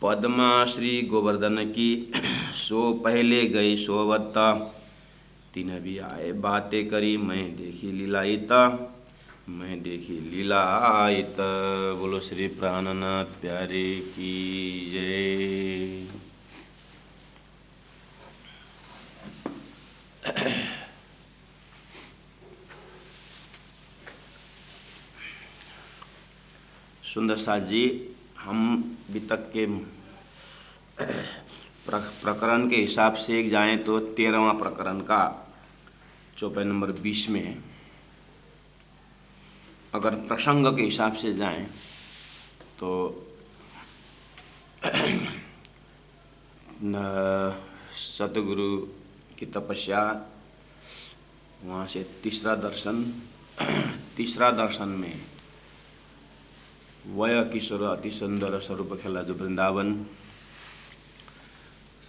पद्मा श्री गोवर्धन की सो पहले गए सोवत्ता, तीन भी आए बातें करी मैं देखी लीलायित, मैं देखी लीलायित। बोलो श्री प्राणनाथ प्यारे की जय। सुंदर साथ जी, हम अभी तक के प्रकरण के हिसाब से जाएं तो 13वां प्रकरण का चौपाई नंबर 20 में है। अगर प्रसंग के हिसाब से जाएं तो सतगुरु की तपस्या, वहाँ से तीसरा दर्शन में वह किशोर अति सुंदर स्वरूप खेला, जो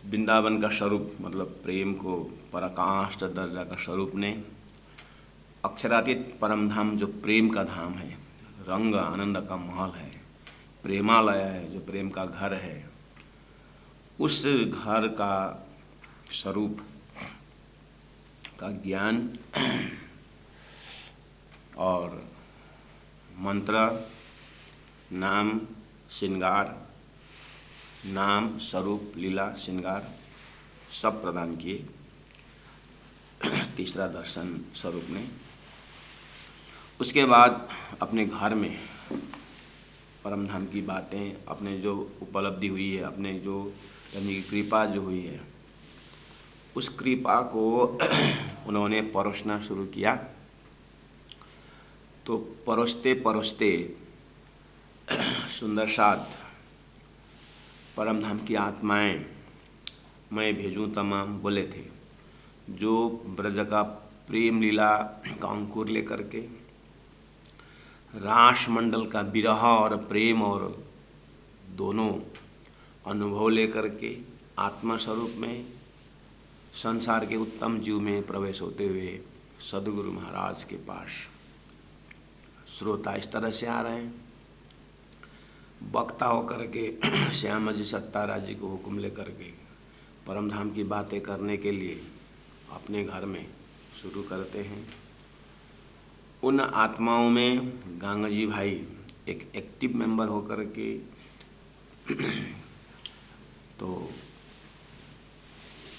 वृंदावन का स्वरूप मतलब प्रेम को पराकाष्ठ दर्जा का स्वरूप ने, अक्षरातीत परम धाम जो प्रेम का धाम है, रंग आनंद का महल है, प्रेमालय है, जो प्रेम का घर है, उस घर का स्वरूप का ज्ञान और मंत्र, नाम, श्रृंगार, नाम, स्वरूप, लीला, श्रृंगार सब प्रदान किए तीसरा दर्शन स्वरूप ने। उसके बाद अपने घर में परम धाम की बातें, अपने जो उपलब्धि हुई है, अपने जो यानी कि कृपा जो हुई है, उस कृपा को उन्होंने परोसना शुरू किया। तो परोसते परोसते सुंदर साथ परम धाम की आत्माएं मैं भेजूं तमाम बोले थे, जो ब्रज का प्रेम लीला का अंकुर लेकर के, रास मंडल का विरह और प्रेम और दोनों अनुभव लेकर के आत्मा स्वरूप में संसार के उत्तम जीव में प्रवेश होते हुए सदगुरु महाराज के पास श्रोता इस तरह से आ रहे हैं। वक्ता होकर के श्याम जी सत्तारा जी को हुक्म लेकर के परम धाम की बातें करने के लिए अपने घर में शुरू करते हैं। उन आत्माओं में गांगा जी भाई एक एक्टिव मेंबर होकर के तो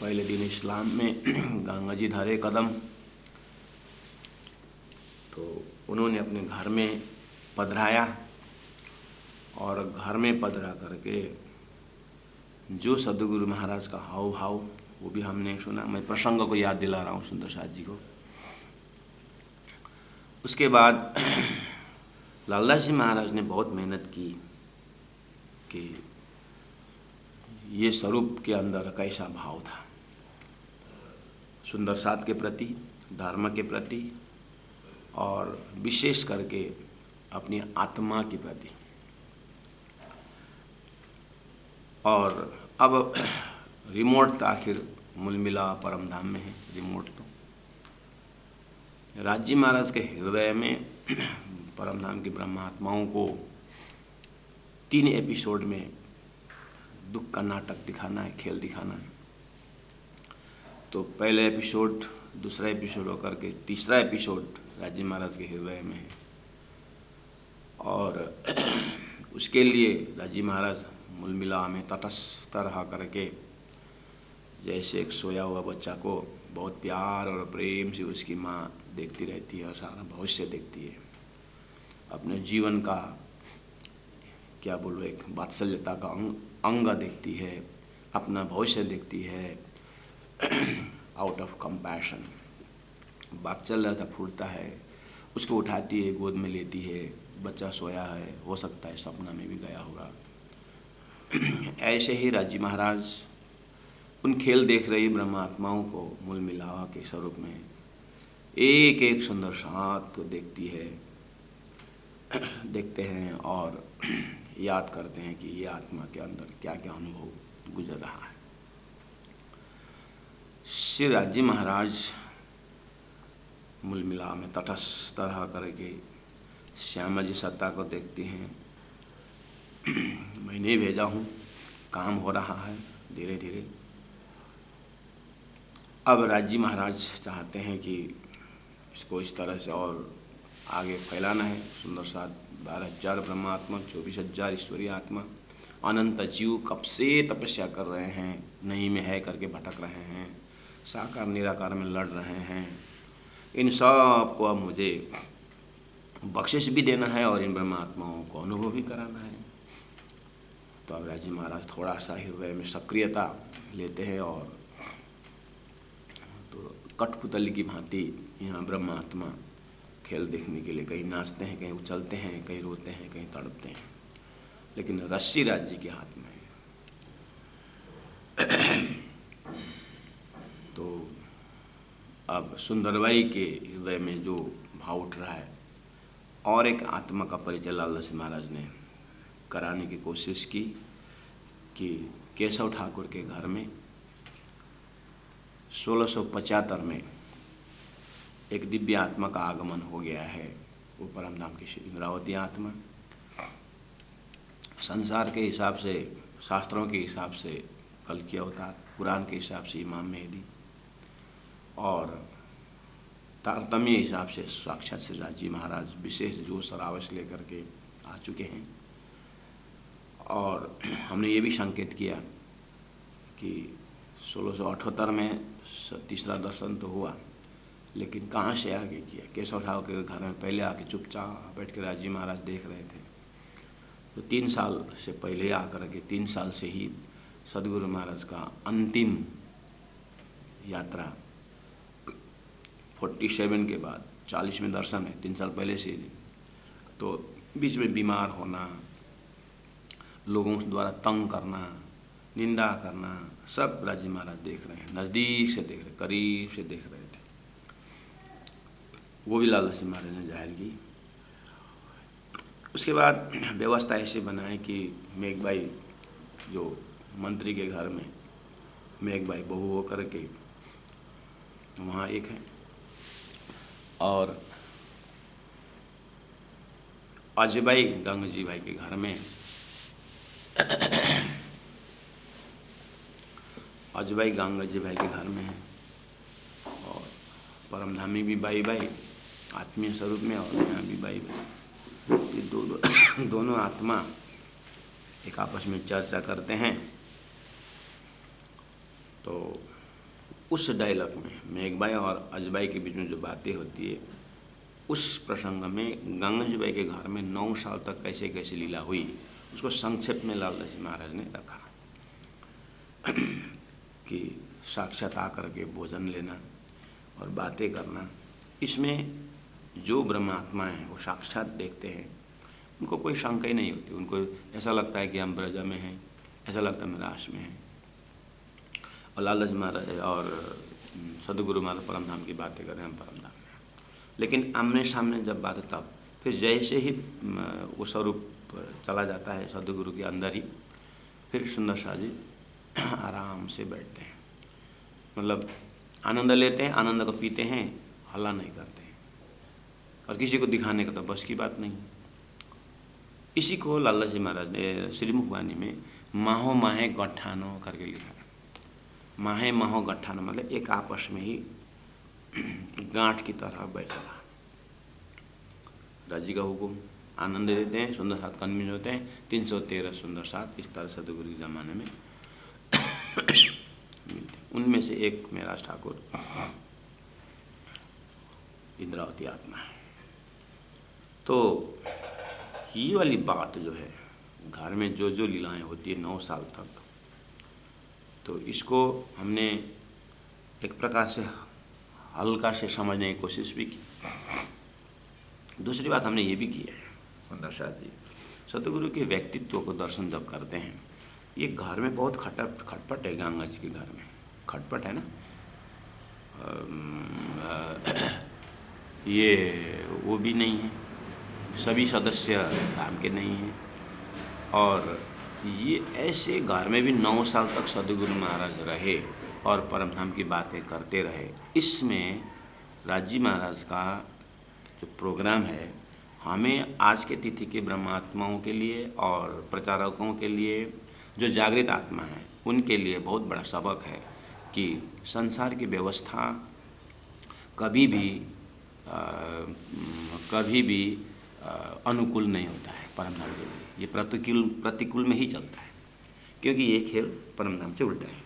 पहले दिन इस्लाम में गांगा जी धरे कदम, तो उन्होंने अपने घर में पधराया और घर में पधरा करके जो सदगुरु महाराज का हाव भाव वो भी हमने सुना। मैं प्रसंग को याद दिला रहा हूँ सुंदर साथ जी को। उसके बाद लाला जी महाराज ने बहुत मेहनत की कि ये स्वरूप के अंदर कैसा भाव था, सुंदर साथ के प्रति, धर्म के प्रति और विशेष करके अपनी आत्मा के प्रति। और अब रिमोट तो आखिर मूल मिला परम धाम में है, रिमोट तो राजी महाराज के हृदय में परम धाम की ब्रह्मात्माओं को 3 एपिसोड में दुख का नाटक दिखाना है, खेल दिखाना है। तो पहले एपिसोड, दूसरा एपिसोड होकर के तीसरा एपिसोड राजी महाराज के हृदय में है। और उसके लिए राजी महाराज मूल मिला में तटस्थ रहा करके, जैसे एक सोया हुआ बच्चा को बहुत प्यार और प्रेम से उसकी माँ देखती रहती है और सारा भविष्य देखती है, अपने जीवन का क्या बोलो एक वात्सल्यता का अंग देखती है, अपना भविष्य देखती है आउट ऑफ कंपैशन। वात्सल्यता फूटता है, उसको उठाती है, गोद में लेती है, बच्चा सोया है, हो सकता है सपना में भी गया होगा। ऐसे ही राजी महाराज उन खेल देख रही ब्रह्मात्माओं को मूल मिलावा के स्वरूप में एक एक सुंदर साथ को देखते हैं और याद करते हैं कि ये आत्मा के अंदर क्या क्या अनुभव गुजर रहा है। श्री राजी महाराज मूल मिला में तटस्थ रह करके श्यामा जी सत्ता को देखती हैं, मैंने भेजा हूँ, काम हो रहा है धीरे धीरे। अब राजी महाराज चाहते हैं कि इसको इस तरह से और आगे फैलाना है। सुंदर साथ 12,000 ब्रह्मात्मा, 24,000 ईश्वरीय आत्मा, अनंत जीव कब से तपस्या कर रहे हैं, नहीं में है करके भटक रहे हैं, साकार निराकार में लड़ रहे हैं। इन सब को अब मुझे बख्शिश भी देना है और इन ब्रह्मात्माओं को अनुभव भी कराना है। तो अब राजी महाराज थोड़ा सा हृदय में सक्रियता लेते हैं और तो कठपुतली की भांति यहाँ ब्रह्मात्मा खेल देखने के लिए कहीं नाचते हैं, कहीं उछलते हैं, कहीं रोते हैं, कहीं तड़पते हैं, लेकिन रस्सी राज्य के हाथ में है। तो अब सुंदरबाई के हृदय में जो भाव उठ रहा है और एक आत्मा का परिचय लालदास महाराज ने कराने की कोशिश की कि केशव ठाकुर के घर में 1675 में एक दिव्य आत्मा का आगमन हो गया है। वो परमधाम की श्री इंद्रावती आत्मा संसार के हिसाब से, शास्त्रों के हिसाब से कल की अवतार, कुरान के हिसाब से इमाम मेहदी और तारतम्य हिसाब से साक्षात श्री राजी महाराज विशेष जोश और आवेश लेकर के आ चुके हैं। और हमने ये भी संकेत किया कि 1678 में तीसरा दर्शन तो हुआ, लेकिन कहाँ से आगे किया। केशव ठाकुर के घर में पहले आके चुपचाप बैठ के राजी महाराज देख रहे थे। तो 3 साल से पहले आकर के 3 साल से ही सदगुरु महाराज का अंतिम यात्रा 47 के बाद 40 में दर्शन है, 3 साल पहले से। तो बीच में बीमार होना, लोगों द्वारा तंग करना, निंदा करना, सब राजी महाराज देख रहे हैं, नज़दीक से देख रहे, करीब से देख रहे थे। वो भी लालदास महाराज ने जाहिर की। उसके बाद व्यवस्था ऐसे बनाए कि मेघबाई जो मंत्री के घर में मेघबाई बहू होकर के वहाँ एक है, और अजयबाई गंगजी भाई के घर में अजयबाई गंगजी भाई के घर में है, और परमधामी भी बाई बाई आत्मीय स्वरूप में, और यहाँ भी बाई बाई। ये दोनों आत्मा एक आपस में चर्चा करते हैं। तो उस डायलॉग में मेघबाई और अजबाई के बीच में जो बातें होती है, उस प्रसंग में गंगजीबाई के घर में 9 साल तक कैसे कैसे लीला हुई, उसको संक्षेप में लालदास महाराज ने रखा कि साक्षात आकर के भोजन लेना और बातें करना। इसमें जो ब्रह्मात्मा हैं वो साक्षात देखते हैं, उनको कोई शंका ही नहीं होती। उनको ऐसा लगता है कि हम ब्रज में हैं, ऐसा लगता है हम रास में हैं। और लालदास महाराज और सदगुरु महाराज परमधाम की बातें करें, हम परमधाम में। लेकिन आमने सामने जब बात, तब फिर जैसे ही वो स्वरूप चला जाता है सदगुरु के अंदर ही, फिर सुंदर शाह जी आराम से बैठते हैं, मतलब आनंद लेते हैं, आनंद को पीते हैं, हल्ला नहीं करते हैं, और किसी को दिखाने का तो बस की बात नहीं। इसी को लालदास जी महाराज ने श्रीमुखबानी में माहो माहे गट्ठानो करके लिखा है। माहे माहो गट्ठानो मतलब एक आपस में ही गांठ की तरह बैठा रहा। राजी का हुकुम, आनंद देते हैं, सुंदर साथ कन्विंस होते हैं। 313 सुंदर साथ इस तरह सदगुरु के ज़माने में मिलते। उनमें से एक मेराज ठाकुर इंद्रावती आत्मा है। तो ये वाली बात जो है, घर में जो जो लीलाएं होती है 9 साल तक, तो इसको हमने एक प्रकार से हल्का से समझने की कोशिश भी की। दूसरी बात हमने ये भी की है, सुंदर शाह जी सतगुरु के व्यक्तित्व को दर्शन जब करते हैं, ये घर में बहुत खटपट है। गंगा जी के घर में खटपट है ना, ये वो भी नहीं है, सभी सदस्य काम के नहीं हैं। और ये ऐसे घर में भी 9 साल तक सदगुरु महाराज रहे और परमधाम की बातें करते रहे। इसमें राजी महाराज का जो प्रोग्राम है, हमें आज के तिथि के ब्रह्मात्माओं के लिए और प्रचारकों के लिए जो जागृत आत्मा है उनके लिए बहुत बड़ा सबक है कि संसार की व्यवस्था कभी भी अनुकूल नहीं होता है परम धाम के लिए। ये प्रतिकूल में ही चलता है, क्योंकि ये खेल परम धाम से उल्टा है।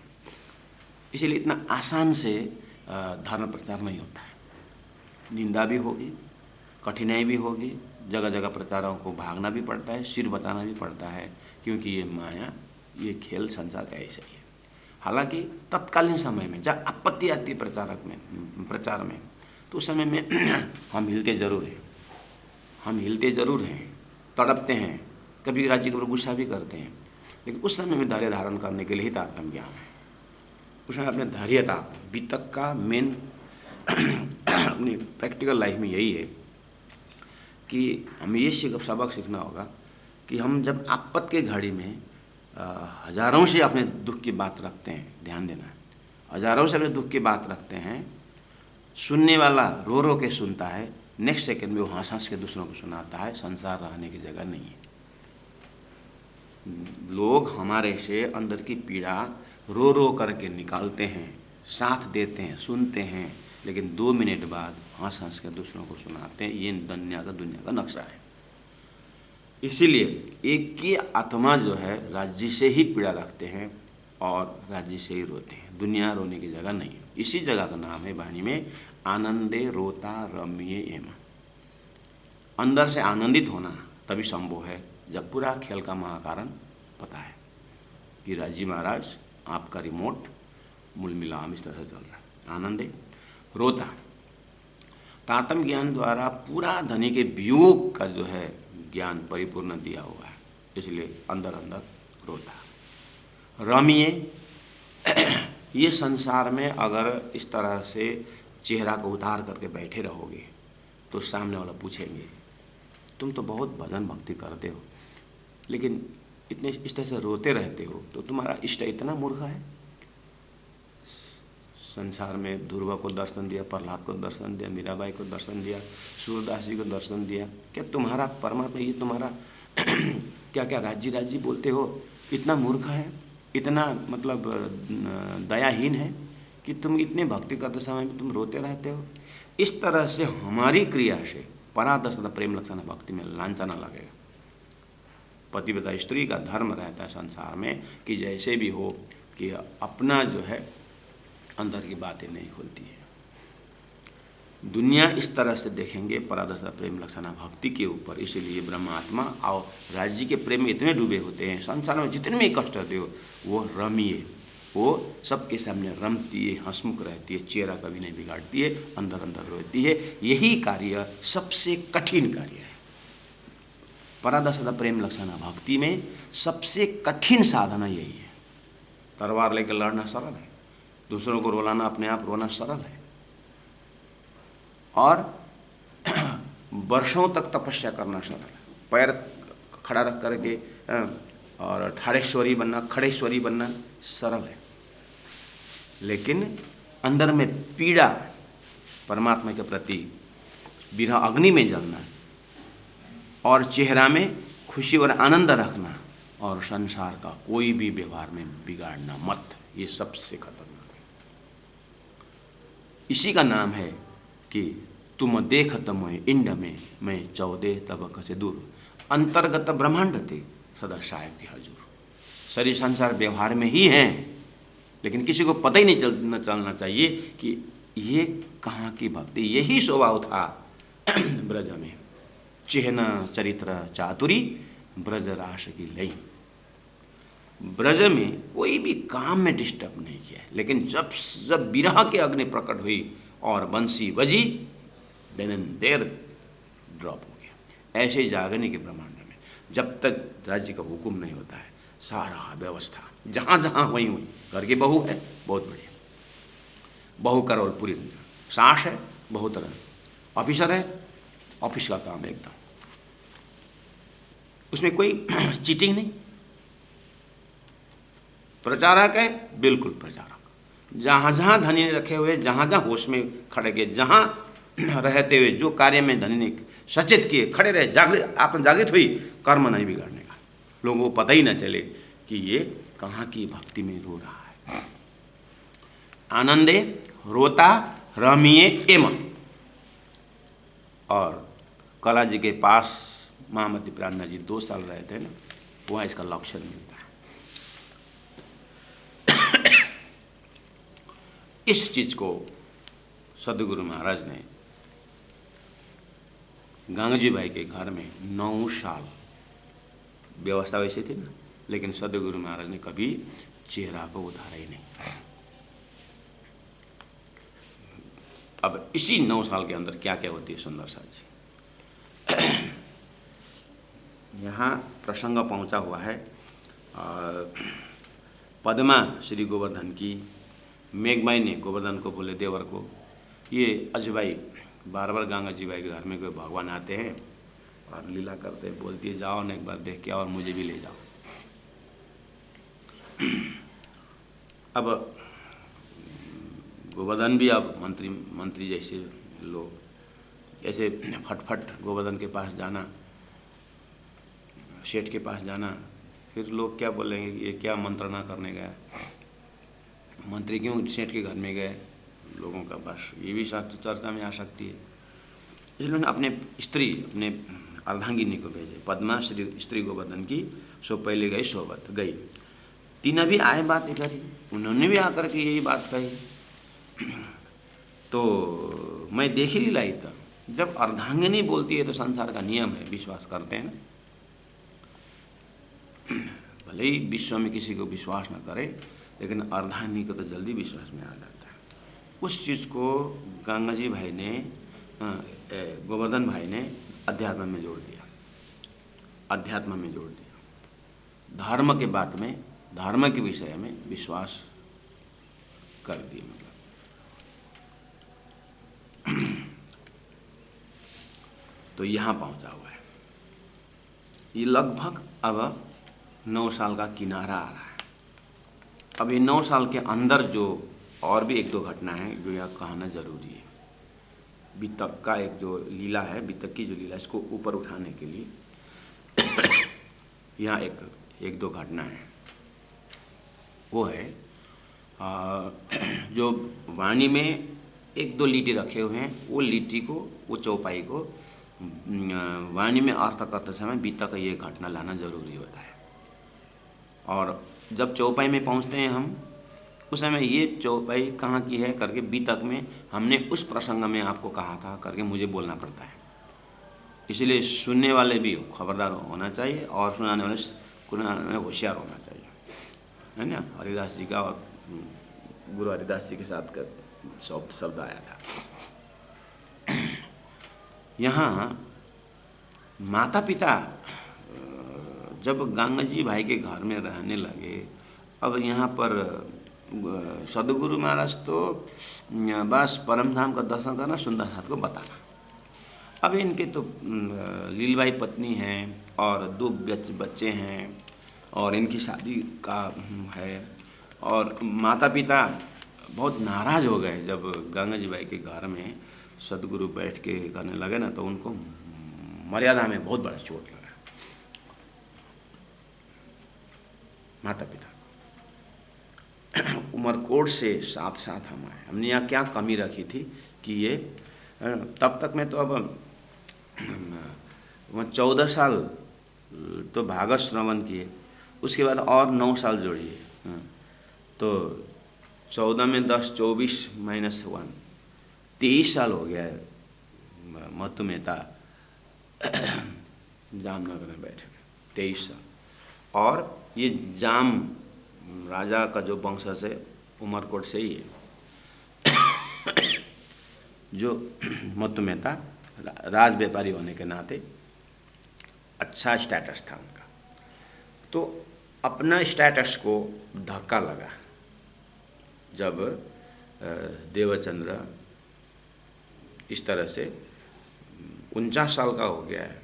इसीलिए इतना आसान से धर्म प्रचार नहीं होता है। निंदा भी होगी, कठिनाई भी होगी, जगह जगह प्रचारों को भागना भी पड़ता है, सिर बताना भी पड़ता है, क्योंकि ये माया, ये खेल संसार का ऐसा ही है। हालांकि तत्कालीन समय में जब आपत्ति आती है प्रचार में, तो उस समय में हम हिलते जरूर हैं, तड़पते हैं, कभी राज्य के ऊपर गुस्सा भी करते हैं, लेकिन उस समय में धैर्य धारण करने के लिए ही तारतम्य ज्ञान है। उस समय अपने धैर्यता, वितक का मेन अपनी प्रैक्टिकल लाइफ में यही है कि हमें ये सबक सीखना होगा कि हम जब आपत्त के घड़ी में हजारों से अपने दुख की बात रखते हैं, ध्यान देना है, हजारों से अपने दुख की बात रखते हैं, सुनने वाला रो रो के सुनता है, नेक्स्ट सेकंड में वो हंस हंस के दूसरों को सुनाता है। संसार रहने की जगह नहीं है। लोग हमारे से अंदर की पीड़ा रो रो करके निकालते हैं, साथ देते हैं, सुनते हैं, लेकिन 2 मिनट बाद हंस हंस के दूसरों को सुनाते हैं। ये दुनिया का नक्शा है। इसीलिए एक ही आत्मा जो है राज्य से ही पीड़ा रखते हैं और राज्य से ही रोते हैं। दुनिया रोने की जगह नहीं है। इसी जगह का नाम है वाणी में आनंदे रोता रम्य एम। अंदर से आनंदित होना तभी संभव है जब पूरा खेल का महाकारण पता है कि राजी महाराज आपका रिमोट मूल मिलाम इस तरह से चल रहा है। आनंदे रोता, तारतम्य ज्ञान द्वारा पूरा धनी के वियोग का जो है ज्ञान परिपूर्ण दिया हुआ है, इसलिए अंदर अंदर रोता। रमिए, ये संसार में अगर इस तरह से चेहरा को उतार करके बैठे रहोगे तो सामने वाला पूछेंगे, तुम तो बहुत भजन भक्ति करते हो, लेकिन इतने इस तरह से रोते रहते हो, तो तुम्हारा इष्ट इतना मूर्ख है। संसार में ध्रुव को दर्शन दिया, प्रहलाद को दर्शन दिया, मीराबाई को दर्शन दिया, सूरदास जी को दर्शन दिया, क्या तुम्हारा परमात्मा, ये तुम्हारा क्या क्या राज्य बोलते हो, इतना मूर्ख है, इतना मतलब दयाहीन है कि तुम इतने भक्ति करते समय में तुम रोते रहते हो। इस तरह से हमारी क्रिया से परादशता प्रेम लक्षण भक्ति में लांछना लगेगा। पतिव्रता स्त्री का धर्म रहता है संसार में कि जैसे भी हो कि अपना जो है अंदर की बातें नहीं खुलती है। दुनिया इस तरह से देखेंगे परादशता प्रेम लक्षणा भक्ति के ऊपर। इसीलिए ब्रह्मात्मा और राज्य के प्रेम में इतने डूबे होते हैं, संसार में जितने भी कष्ट होते हो वो रमिए, वो सबके सामने रमती है, हंसमुख रहती है, चेहरा कभी नहीं बिगाड़ती है, अंदर अंदर रोती है। यही कार्य सबसे कठिन कार्य है। परादशता प्रेम लक्षणा भक्ति में सबसे कठिन साधना यही है। तलवार लेकर लड़ना सरल है, दूसरों को रुलाना, अपने आप रोना सरल है, और वर्षों तक तपस्या करना सरल है। पैर खड़ा रख करके और ठाड़ेश्वरी बनना, खड़ेश्वरी बनना सरल है, लेकिन अंदर में पीड़ा परमात्मा के प्रति बिना अग्नि में जलना और चेहरा में खुशी और आनंद रखना और संसार का कोई भी व्यवहार में बिगाड़ना मत, ये सबसे खतरनाक है। इसी का नाम है कि तुम देखत मोहे इंड में मैं 14 तबक से दूर, अंतर्गत ब्रह्मांड थे सदा साहेब की हजूर। शरीर संसार व्यवहार में ही हैं, लेकिन किसी को पता ही नहीं चलना चाहिए कि ये कहाँ की भक्ति। यही स्वभाव था ब्रज में, चिह्न चरित्र चातुरी ब्रज राश की लई। ब्रज में कोई भी काम में डिस्टर्ब नहीं किया, लेकिन जब विरह के अग्नि प्रकट हुई और बंसी बजी, देन देर ड्रॉप हो गया। ऐसे जागने के ब्रह्मांड में जब तक राज्य का हुक्म नहीं होता है, सारा व्यवस्था जहाँ जहाँ वहीं हुई। घर की बहू है, बहुत बढ़िया, बहू करो पूरी दुनिया, सास है, बहुत तरह, ऑफिसर है, ऑफिस का काम एकदम, उसमें कोई चीटिंग नहीं। प्रचारक है, बिल्कुल प्रचारक, जहाँ जहाँ धनी ने रखे हुए, जहाँ जहाँ होश में खड़े गए, जहाँ रहते हुए जो कार्य में धनी ने सचेत किए, खड़े रहे, जागृत हुई, कर्म नहीं बिगाड़ने का, लोगों को पता ही ना चले कि ये कहाँ की भक्ति में रो रहा है। आनंदे रोता रमिए एम। और कला जी के पास महामती प्राणनाथ जी 2 साल रहे थे ना, वहाँ इसका लक्षण मिलता है। इस चीज को सदगुरु महाराज ने गंगाजी भाई के घर में 9 साल, व्यवस्था वैसे थी ना, लेकिन सदगुरु महाराज ने कभी चेहरा को उतारा ही नहीं। अब इसी 9 साल के अंदर क्या क्या होती है सुंदर सा जी। यहाँ प्रसंग पहुंचा हुआ है पद्मा श्री गोवर्धन की। मेघमाई ने गोवर्धन को बोले देवर को, ये अजय भाई बार बार गंगा जी भाई के घर में कोई भगवान आते हैं और लीला करते हैं, बोलती है जाओ ना एक बार देख के आओ और मुझे भी ले जाओ। अब गोवर्धन भी अब मंत्री जैसे लोग, ऐसे फटफट गोवर्धन के पास जाना, सेठ के पास जाना, फिर लोग क्या बोलेंगे ये क्या मंत्रणा करने गया, मंत्री क्यों सेठ के घर में गए, लोगों का बस ये भी चर्चा में आ सकती है। इसलिए अपने स्त्री, अपने अर्धांगिनी को भेजे, पद्मा श्री स्त्री गोवर्धन की, सो पहले गई सोबत गई। तीन भी आए बातें करी, उन्होंने भी आकर के यही बात कही। तो मैं देख ही लाई था, जब अर्धांगिनी बोलती है तो संसार का नियम है, विश्वास करते हैं ना। भले ही विश्व में किसी को विश्वास न करे, लेकिन अर्धांगिनी को तो जल्दी विश्वास में आ जाता है। उस चीज़ को गंगाजी भाई ने, गोवर्धन भाई ने अध्यात्म में जोड़ दिया, अध्यात्म में जोड़ दिया, धर्म के बात में, धर्म के विषय में विश्वास कर दिया। मतलब तो यहाँ पहुँचा हुआ है। ये लगभग अब 9 साल का किनारा आ रहा है। अब ये 9 साल के अंदर जो और भी 1-2 घटना है जो यह कहना जरूरी है। वितक का एक जो लीला है, वितक की जो लीला, इसको ऊपर उठाने के लिए यहाँ एक दो घटना है। वो है जो वाणी में 1-2 लीटी रखे हुए हैं, वो लीटी को, वो चौपाई को वाणी में अर्थ करते समय वितक ये घटना लाना जरूरी होता है। और जब चौपाई में पहुँचते हैं हम, उस समय ये चौपाई कहाँ की है करके वितक में हमने उस प्रसंग में आपको कहा था करके मुझे बोलना पड़ता है। इसलिए सुनने वाले भी खबरदार होना चाहिए और सुनाने वाले होशियार होना चाहिए, है ना। हरिदास जी का और गुरु हरिदास जी के साथ का शब्द आया था। यहाँ माता पिता जब गंगा जी भाई के घर में रहने लगे, अब यहाँ पर सदगुरु महाराज तो बस परम धाम का दर्शन करना, सुंदर हाथ को बताना। अब इनके तो लीलबाई पत्नी हैं और 2 बच्चे हैं और इनकी शादी का है, और माता पिता बहुत नाराज़ हो गए जब गंगा जी भाई के घर में सदगुरु बैठ के करने लगे ना, तो उनको मर्यादा में बहुत बड़ा चोट लगा। माता पिता उमरकोट से साथ हम आए, हमने यहाँ क्या कमी रखी थी कि ये तब तक में तो अब 14 साल तो भागवत श्रवण किए, उसके बाद और 9 साल जोड़िए, तो 14 में 10, 24 - 1, 23 साल हो गया है मतु मेहता जामनगर में बैठे, 23 साल। और ये जाम राजा का जो वंश से उमरकोट से ही है। जो मतु मेहता राज व्यापारी होने के नाते अच्छा स्टेटस था उनका, तो अपना स्टेटस को धक्का लगा जब देवचंद्र इस तरह से 49 साल का हो गया है।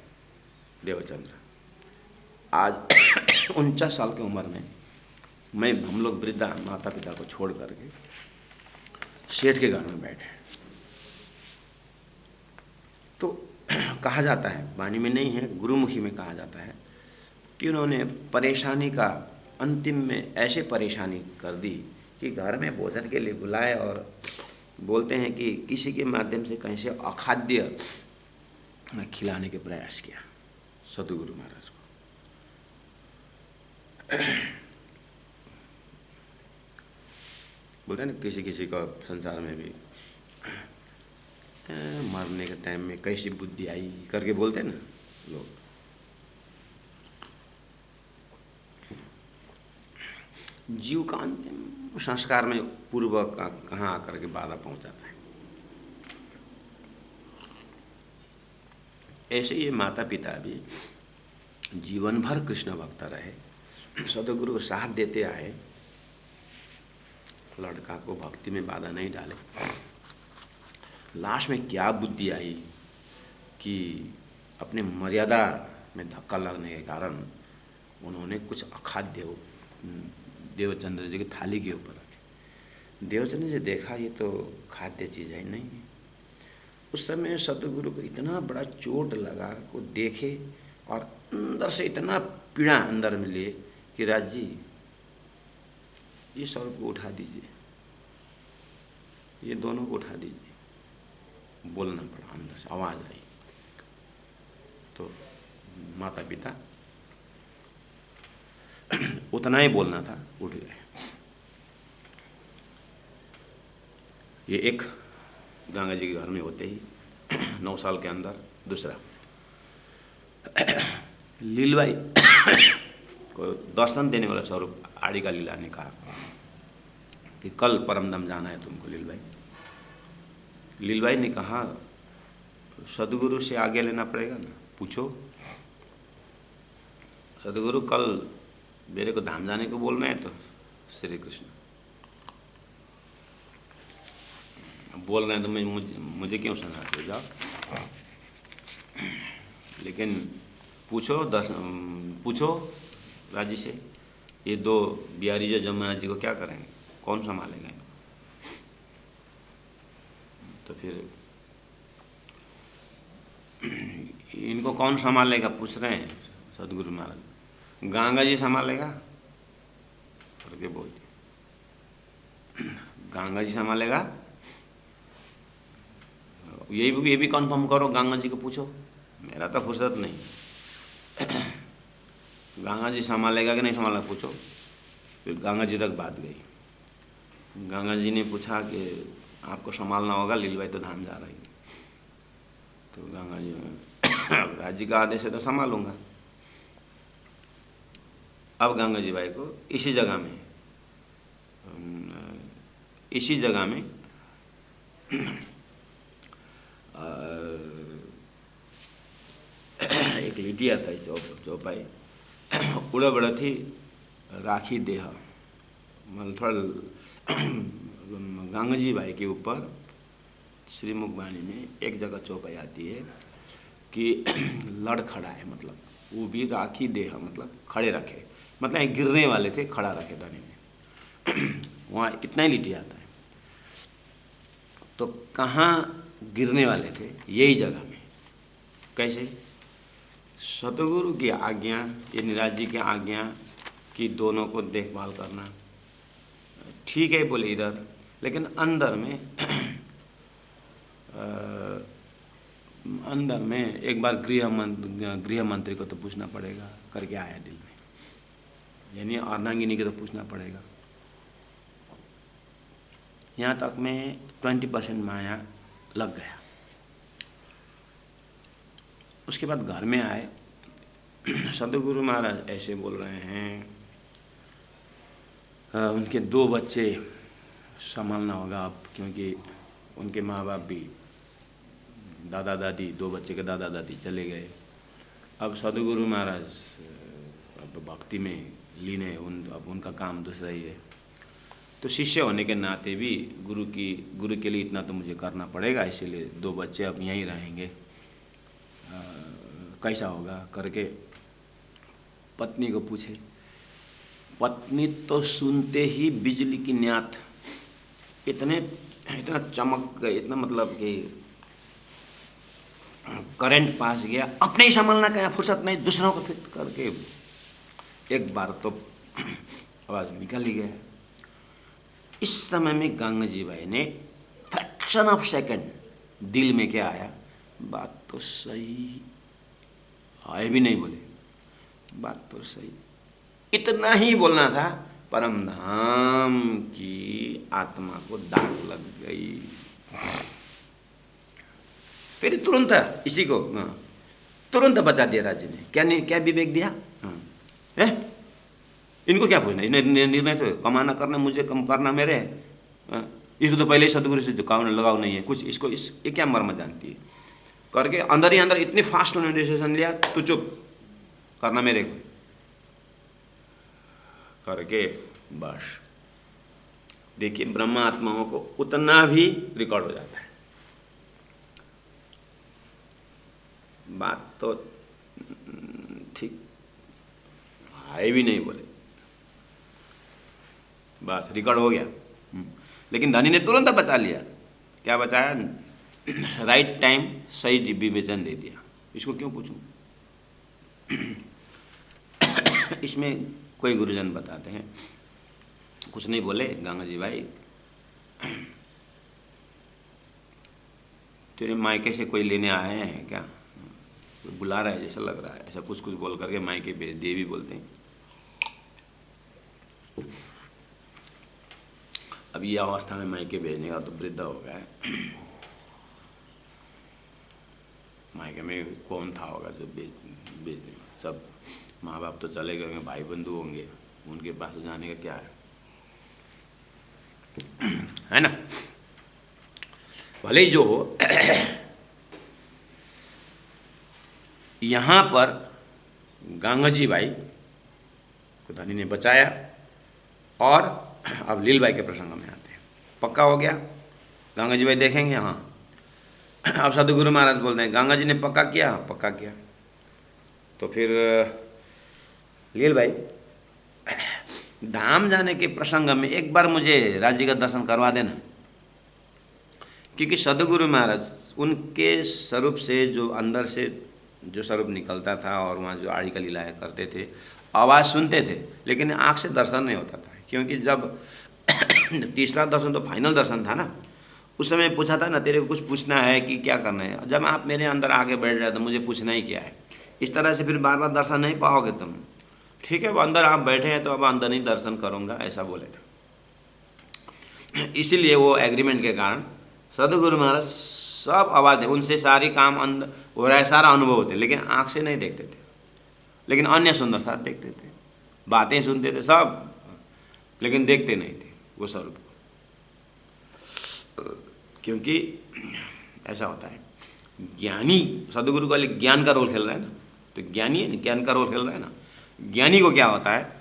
देवचंद्र आज 49 साल की उम्र में हम लोग वृद्धा माता पिता को छोड़ करके सेठ के घर में बैठे। तो कहा जाता है, वाणी में नहीं है, गुरुमुखी में कहा जाता है कि उन्होंने परेशानी का अंतिम में ऐसे परेशानी कर दी कि घर में भोजन के लिए बुलाए और बोलते हैं कि किसी के माध्यम से कहीं से अखाद्य खिलाने के प्रयास किया सतगुरु महाराज को। बोलते हैं ना किसी किसी का संसार में भी मरने के टाइम में कैसी बुद्धि आई करके बोलते हैं ना लोग। जीव का अंतिम संस्कार में पूर्व कहाँ आकर के बाधा पहुंचाता है। ऐसे ये माता पिता भी जीवन भर कृष्ण भक्त रहे, सतगुरु को साथ देते आए, लड़का को भक्ति में बाधा नहीं डाले। लास्ट में क्या बुद्धि आई कि अपने मर्यादा में धक्का लगने के कारण उन्होंने कुछ अखाद्य देवचंद्र जी की थाली के ऊपर रखे। देवचंद्र जी देखा ये तो खाद्य चीज़ है नहीं है। उस समय सतगुरु को इतना बड़ा चोट लगा को देखे और अंदर से इतना पीड़ा अंदर में लिए कि राज जी ये सब को उठा दीजिए, ये दोनों को उठा दीजिए। बोलना पड़ा, अंदर से आवाज़ आई तो माता पिता उतना ही बोलना था, उठ गए। ये एक गंगा जी के घर में होते ही 9 साल के अंदर। दूसरा लीलबाई को दर्शन देने वाला स्वरूप आड़ी का लीला ने कहा कि कल परमधाम जाना है तुमको लीलबाई। लीलबाई ने कहा सदगुरु से आगे लेना पड़ेगा ना, पूछो सदगुरु कल मेरे को धाम जाने को बोल रहे हैं तो श्री कृष्ण बोल रहे हैं तो मुझे क्यों सुनाते हो, जाओ। लेकिन पूछो राजी से ये 2 बिहारी जो जमुना जी को क्या करेंगे, कौन संभालेगा। तो फिर इनको कौन संभालेगा पूछ रहे हैं सदगुरु महाराज। गंगा जी संभालेगा करके बोलते, गंगा जी संभालेगा। ये भी कंफर्म करो, गंगा जी को पूछो, मेरा तो फुर्सत नहीं। गंगा जी संभालेगा कि नहीं संभालेगा पूछो। फिर गंगा जी तक बात गई। गंगा जी ने पूछा कि आपको संभालना होगा, लीलबाई तो धाम जा रही है। तो गंगा जी राज्य का आदेश है तो संभालूंगा। अब गंगा जी भाई को इसी जगह में एक लिटिया था चौपाई उड़ा बड़ा थी राखी देह, मतलब थोड़ा गंगा जी भाई के ऊपर श्रीमुख वाणी में एक जगह चौपाई आती है कि लड़ खड़ा है, मतलब वो भी राखी देह मतलब खड़े रखे, मतलब गिरने वाले थे खड़ा रखे दाने में। वहाँ इतना ही लिटिया आता है। तो कहाँ गिरने वाले थे, यही जगह में। कैसे? सतगुरु की आज्ञा, ये निराज जी की आज्ञा कि दोनों को देखभाल करना, ठीक है बोले इधर, लेकिन अंदर में एक बार गृह मंत्री को तो पूछना पड़ेगा करके आया दिल में, यानी अर्धांगिनी को तो पूछना पड़ेगा। यहाँ तक में 20% माया लग गया। उसके बाद घर में आए, सतगुरु महाराज ऐसे बोल रहे हैं, उनके 2 बच्चे संभालना होगा अब, क्योंकि उनके माँ बाप भी दादा दादी, 2 बच्चे के दादा दादी चले गए। अब सतगुरु महाराज अब भक्ति में लीन है, अब उनका काम दूसरा ही है। तो शिष्य होने के नाते भी गुरु के लिए इतना तो मुझे करना पड़ेगा, इसीलिए 2 बच्चे अब यहीं रहेंगे, कैसा होगा करके पत्नी को पूछे। पत्नी तो सुनते ही बिजली की न्यात इतना चमक गए, इतना मतलब कि करंट पास गया, अपने ही संभालना क्या फुर्सत नहीं, दूसरों को फिट करके एक बार तो आवाज़ निकल ही गया। इस समय में गंगा जी भाई ने फ्रैक्शन ऑफ सेकंड दिल में क्या आया, बात तो सही, आए भी नहीं बोले, बात तो सही, इतना ही बोलना था, परम धाम की आत्मा को दाग लग गई। फिर तुरंत इसी को तुरंत बचा दिया राज्य ने। क्या क्या विवेक दिया है? इनको क्या पूछना, इन्हें निर्णय तो कमाना करना, मुझे कम करना मेरे, इसको तो पहले ही सदगुरु से झुकाव लगाव नहीं है कुछ, इसको ये क्या मर्म जानती है करके अंदर ही अंदर इतनी फास्ट उन्होंने डिसीजन लिया, तू चुप करना मेरे को करके। बस देखिए ब्रह्म आत्माओं को उतना भी रिकॉर्ड हो जाता है। बात तो ठीक, आए भी नहीं बोले, बस रिकॉर्ड हो गया। लेकिन धनी ने तुरंत बचा लिया। क्या बचाया? राइट टाइम सही विवेचन दे दिया। इसको क्यों पूछूं? इसमें कोई गुरुजन बताते हैं, कुछ नहीं बोले, गंगा जी भाई तेरे मायके से कोई लेने आए हैं क्या, बुला रहा है जैसा लग रहा है, ऐसा कुछ कुछ बोल करके मायके भेज दिए भी बोलते हैं। अब ये अवस्था में मायके भेजने का तो वृद्ध हो गया है। मायके में कौन था होगा जो भेज देगा, सब माँ बाप तो चले गए, भाई बंधु होंगे, उनके पास जाने का क्या है ना? भले ही जो हो, यहाँ पर गंगा जी भाई को धनी ने बचाया। और अब लीलबाई के प्रसंग में आते हैं। पक्का हो गया, गंगा जी भाई देखेंगे। हाँ, अब सदगुरु महाराज बोलते हैं गंगा जी ने पक्का किया, पक्का किया। तो फिर लीलबाई धाम जाने के प्रसंग में एक बार मुझे राज्य का दर्शन करवा देना, क्योंकि सदगुरु महाराज उनके स्वरूप से जो अंदर से जो स्वरूप निकलता था और वहाँ जो आड़ी का लीलाएँ करते थे, आवाज़ सुनते थे लेकिन आँख से दर्शन नहीं होता था। क्योंकि जब तीसरा दर्शन तो फाइनल दर्शन था ना, उस समय पूछा था ना, तेरे को कुछ पूछना है कि क्या करना है। जब आप मेरे अंदर आके बैठ जाए तो मुझे पूछना ही क्या है। इस तरह से फिर बार बार दर्शन नहीं पाओगे तुम। ठीक है, अब अंदर आप बैठे हैं तो अब अंदर ही दर्शन करूँगा, ऐसा बोले थे। इसीलिए वो एग्रीमेंट के कारण सदगुरु महाराज सब आवाज़, उनसे सारी काम अंदर हो रहा है, सारा अनुभव होते, लेकिन आँख से नहीं देखते थे, लेकिन अन्य सुंदर साथ देखते थे, बातें सुनते थे सब, लेकिन देखते नहीं थे वो स्वरूप को। क्योंकि ऐसा होता है, ज्ञानी सदगुरु का ज्ञान का रोल खेल रहा है ना, तो ज्ञानी है, ज्ञान का रोल खेल रहा है ना। ज्ञानी को क्या होता है,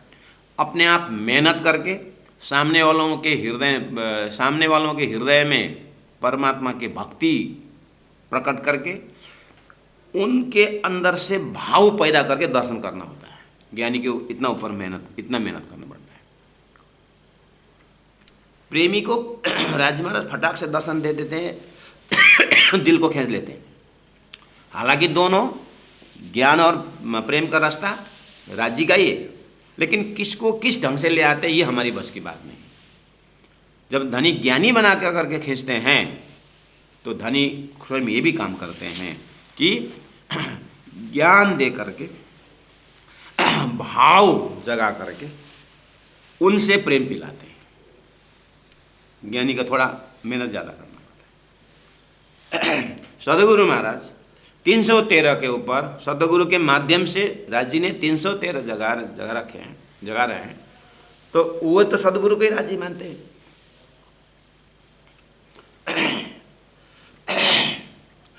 अपने आप मेहनत करके सामने वालों के हृदय में परमात्मा की भक्ति प्रकट करके उनके अंदर से भाव पैदा करके दर्शन करना होता है। ज्ञानी को इतना मेहनत करना पड़ता है। प्रेमी को राज महाराज फटाक से दर्शन दे देते हैं, दिल को खींच लेते हैं। हालांकि दोनों ज्ञान और प्रेम का रास्ता राजी का ही है, लेकिन किसको किस ढंग से ले आते हैं ये हमारी बस की बात नहीं। जब धनी ज्ञानी बना कर करके खींचते हैं तो धनी स्वयं ये भी काम करते हैं कि ज्ञान दे करके भाव जगा करके उनसे प्रेम पिलाते हैं। ज्ञानी का थोड़ा मेहनत ज़्यादा करना पड़ता है। सदगुरु महाराज 313 के ऊपर सदगुरु के माध्यम से राजी ने 313 जगह रहे हैं, तो वो तो सदगुरु को ही राजी मानते हैं।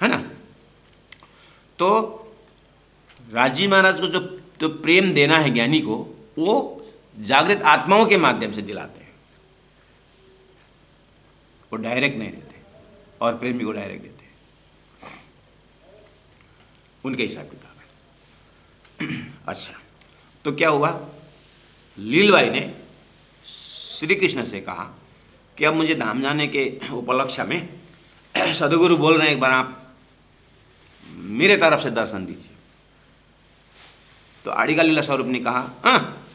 है ना? तो राजी महाराज को जो प्रेम देना है ज्ञानी को, वो जागृत आत्माओं के माध्यम से दिलाते हैं, वो डायरेक्ट नहीं देते, और प्रेमी को डायरेक्ट देते हैं, उनके हिसाब किताब है। अच्छा, तो क्या हुआ, लीलबाई ने श्री कृष्ण से कहा कि अब मुझे धाम जाने के उपलक्ष्य में सदगुरु बोल रहे हैं, एक बार आप मेरे तरफ से दर्शन दीजिए। तो आड़ी का लीला स्वरूप ने कहा, हाँ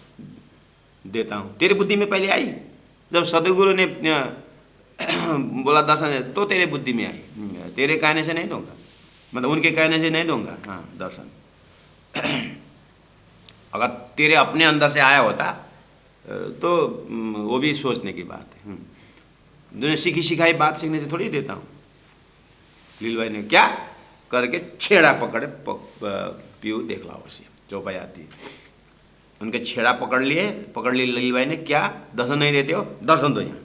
देता हूँ। तेरी बुद्धि में पहले आई, जब सदगुरु ने बोला दर्शन तो तेरे बुद्धि में आई, तेरे कहने से नहीं दूंगा, मतलब उनके कहने से नहीं दूंगा। हाँ दर्शन अगर तेरे अपने अंदर से आया होता तो वो भी सोचने की बात है। जो सीखी सिखाई बात सीखने से थोड़ी देता हूँ। लीलबाई ने क्या करके छेड़ा पकड़े, पीऊ देख लाओ उसी चौपाई आती है, उनके छेड़ा पकड़ ली लीलबाई ने, क्या दर्शन नहीं देते हो, दर्शन दो यहाँ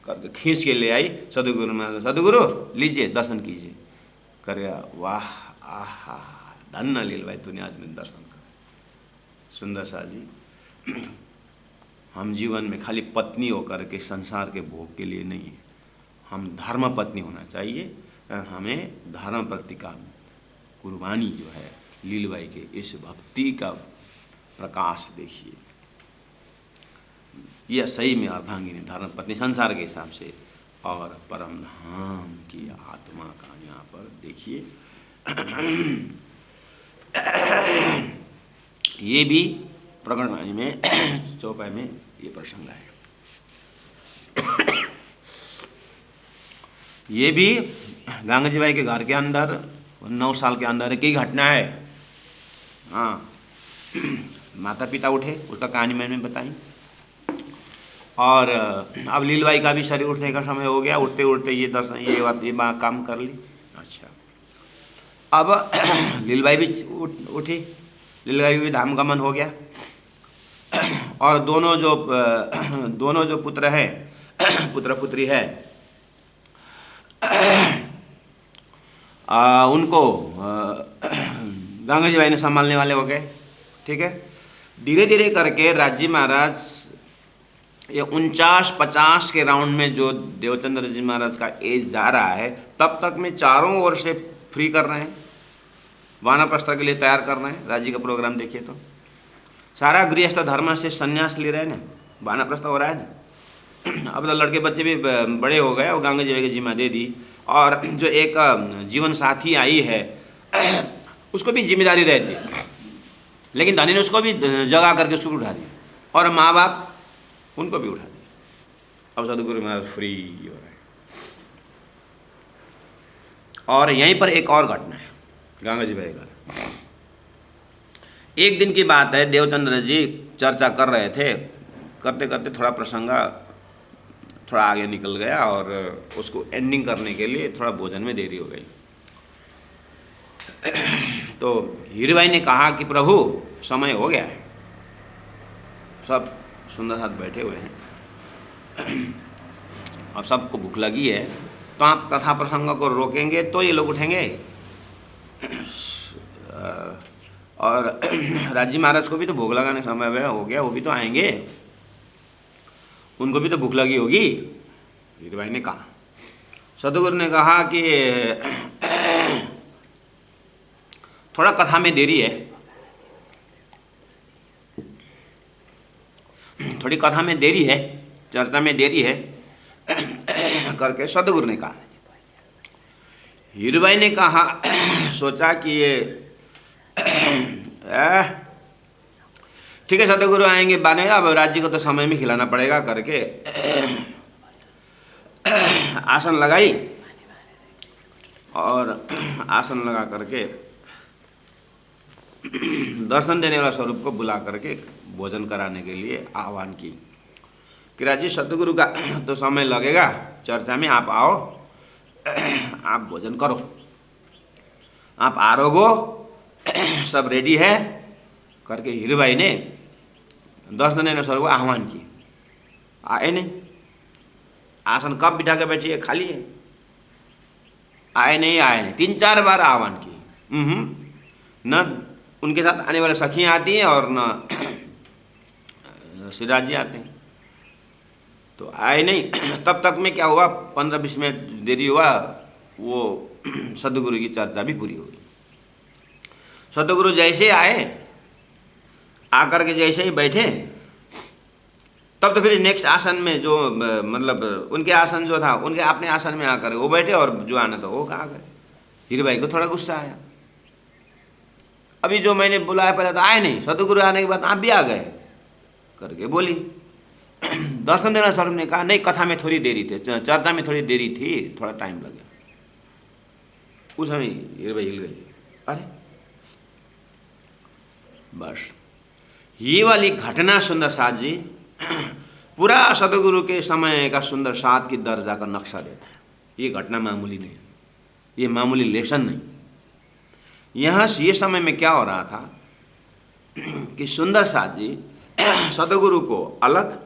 करके खींच के ले आई सदगुरु में। सदगुरु लीजिए दर्शन कीजिए कर। वाह आहा धन्य लीलबाई तूने आज में दर्शन कर। सुंदर सा जी, हम जीवन में खाली पत्नी होकर के संसार के भोग के लिए नहीं है, हम धर्म पत्नी होना चाहिए। हमें धर्म प्रति का कुर्बानी जो है लीलबाई के इस भक्ति का प्रकाश देखिए। यह सही में अर्धांगिनी धर्म पत्नी संसार के हिसाब से, और परम धाम की आत्मा का यहाँ पर देखिए। ये भी प्रकटवाणी में चौपाई में ये प्रसंग है। ये भी गंगा जी भाई के घर के अंदर 9 साल के अंदर की घटना है। हाँ माता पिता उठे, उसका कहानी मैंने बताई, और अब लीलबाई का भी शरीर उठने का समय हो गया। उठते उठते ये दर्शन ये बात काम कर ली। अच्छा अब लीलबाई भी उठी, लीलबाई भी धाम गमन हो गया, और दोनों जो पुत्र है पुत्र पुत्री है उनको गंगा जी भाई ने संभालने वाले हो गए। ठीक है, धीरे धीरे करके राज्य महाराज ये 49-50 के राउंड में जो देवचंद्र जी महाराज का एज जा रहा है, तब तक में चारों ओर से फ्री कर रहे हैं, वानप्रस्थ के लिए तैयार कर रहे हैं। राज्य का प्रोग्राम देखिए तो सारा गृहस्थ धर्म से संन्यास ले रहे हैं ना, वानप्रस्थ हो रहा है ना। अब तो लड़के बच्चे भी बड़े हो गए और गंगा जी की जिम्मा दे दी, और जो एक जीवन साथी आई है उसको भी जिम्मेदारी रहती है, लेकिन धनी ने उसको भी जगा करके उसको उठा दिया, और माँ बाप उनको भी उठा दिया। अब सदगुरु महाराज फ्री हो रहे हैं। और यहीं पर एक और घटना है गंगा जी भाई का। एक दिन की बात है, देवचंद्र जी चर्चा कर रहे थे, करते करते थोड़ा प्रसंग थोड़ा आगे निकल गया, और उसको एंडिंग करने के लिए थोड़ा भोजन में देरी हो गई। तो हीरबाई ने कहा कि प्रभु समय हो गया है, सब सुंदर साथ बैठे हुए हैं, अब सबको भूख लगी है, तो आप कथा प्रसंग को रोकेंगे तो ये लोग उठेंगे। और राज्य महाराज को भी तो भूख लगाने समय हो गया, वो भी तो आएंगे, उनको भी तो भूख लगी होगी। हीरबाई ने कहा। सदगुरु ने कहा कि थोड़ा कथा में देरी है, थोड़ी कथा में देरी है, चर्चा में देरी है करके सदगुरु ने कहा। हीरबाई ने कहा, सोचा कि ये ठीक है सदगुरु आएंगे बनेगा, अब राज्य को तो समय में खिलाना पड़ेगा करके आसन लगाई, और आसन लगा करके दर्शन देने वाला स्वरूप को बुला करके भोजन कराने के लिए आह्वान की कि राजी सदगुरु का तो समय लगेगा चर्चा में, आप आओ, आप भोजन करो, आप आरोगो, सब रेडी है करके हीरबाई ने दर्शन देने स्वरूप को आह्वान की। आए नहीं, आसन कब बिठा के बैठिए, खाली है, आए नहीं 3-4 बार आह्वान की। न उनके साथ आने वाले सखियाँ आती हैं और न सिराजी आते हैं, तो आए नहीं। तब तक में क्या हुआ, 15-20 मिनट देरी हुआ, वो सदगुरु की चर्चा भी पूरी हो गई। सदगुरु जैसे आए, आकर के जैसे ही बैठे, तब तो फिर नेक्स्ट आसन में जो मतलब उनके आसन जो था, उनके अपने आसन में आकर वो बैठे, और जो आना था वो कहा गए। हीरबाई को थोड़ा गुस्सा आया, अभी जो मैंने बुलाया पहले तो आए नहीं, सदगुरु आने के बाद आप भी आ गए, करके बोली। दर्शन देना स्वरूप ने कहा नहीं, कथा में थोड़ी देरी थी, चर्चा में थोड़ी देरी थी, थोड़ा टाइम लगे। उस समय हिल गई। अरे बस ये वाली घटना सुंदर साथ जी पूरा सदगुरु के समय का सुंदर साथ की दर्जा का नक्शा देता है। ये घटना मामूली नहीं, ये मामूली लेसन नहीं। यहाँ से ये समय में क्या हो रहा था कि सुंदर साथ जी सदगुरु को अलग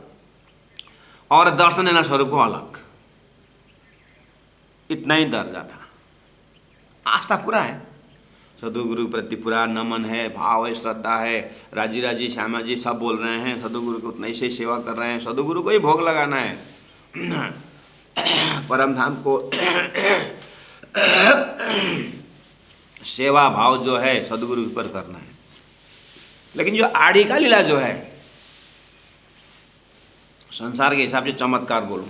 और दर्शन देना स्वरूप को अलग, इतना ही दर्जा था। आस्था पूरा है, सदगुरु के प्रति पूरा नमन है, भाव है, श्रद्धा है। राजी राजी श्यामा जी सब बोल रहे हैं, सदगुरु को उतना ही से सेवा कर रहे हैं, सदगुरु को ही भोग लगाना है, परम धाम को सेवा भाव जो है सदगुरु पर करना है। लेकिन जो आड़ी का लीला जो है, संसार के हिसाब से चमत्कार बोलो,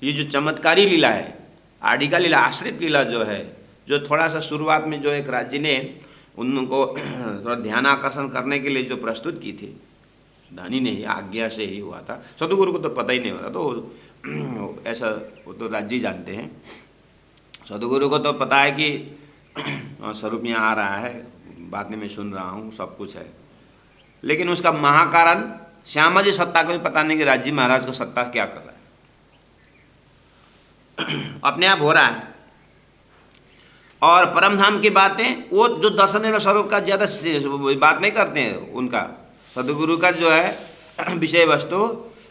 ये जो चमत्कारी लीला है, आड़ी का लीला, आश्रित लीला जो है, जो थोड़ा सा शुरुआत में जो एक राज्य ने उनको थोड़ा ध्यान आकर्षण करने के लिए जो प्रस्तुत की थी, धनी ने ही आज्ञा से ही हुआ था, सदगुरु को तो पता ही नहीं होता, तो ऐसा वो तो राज्य जानते हैं। सदगुरु को तो पता है कि स्वरूप यहाँ आ रहा है, बात में सुन रहा हूँ, सब कुछ है। लेकिन उसका महाकारण श्यामा जी सत्ता को भी पता नहीं कि राजी महाराज का सत्ता क्या कर रहा है, अपने आप हो रहा है। और परमधाम की बातें वो जो दर्शन स्वरूप का ज़्यादा बात नहीं करते हैं, उनका सदगुरु का जो है विषय वस्तु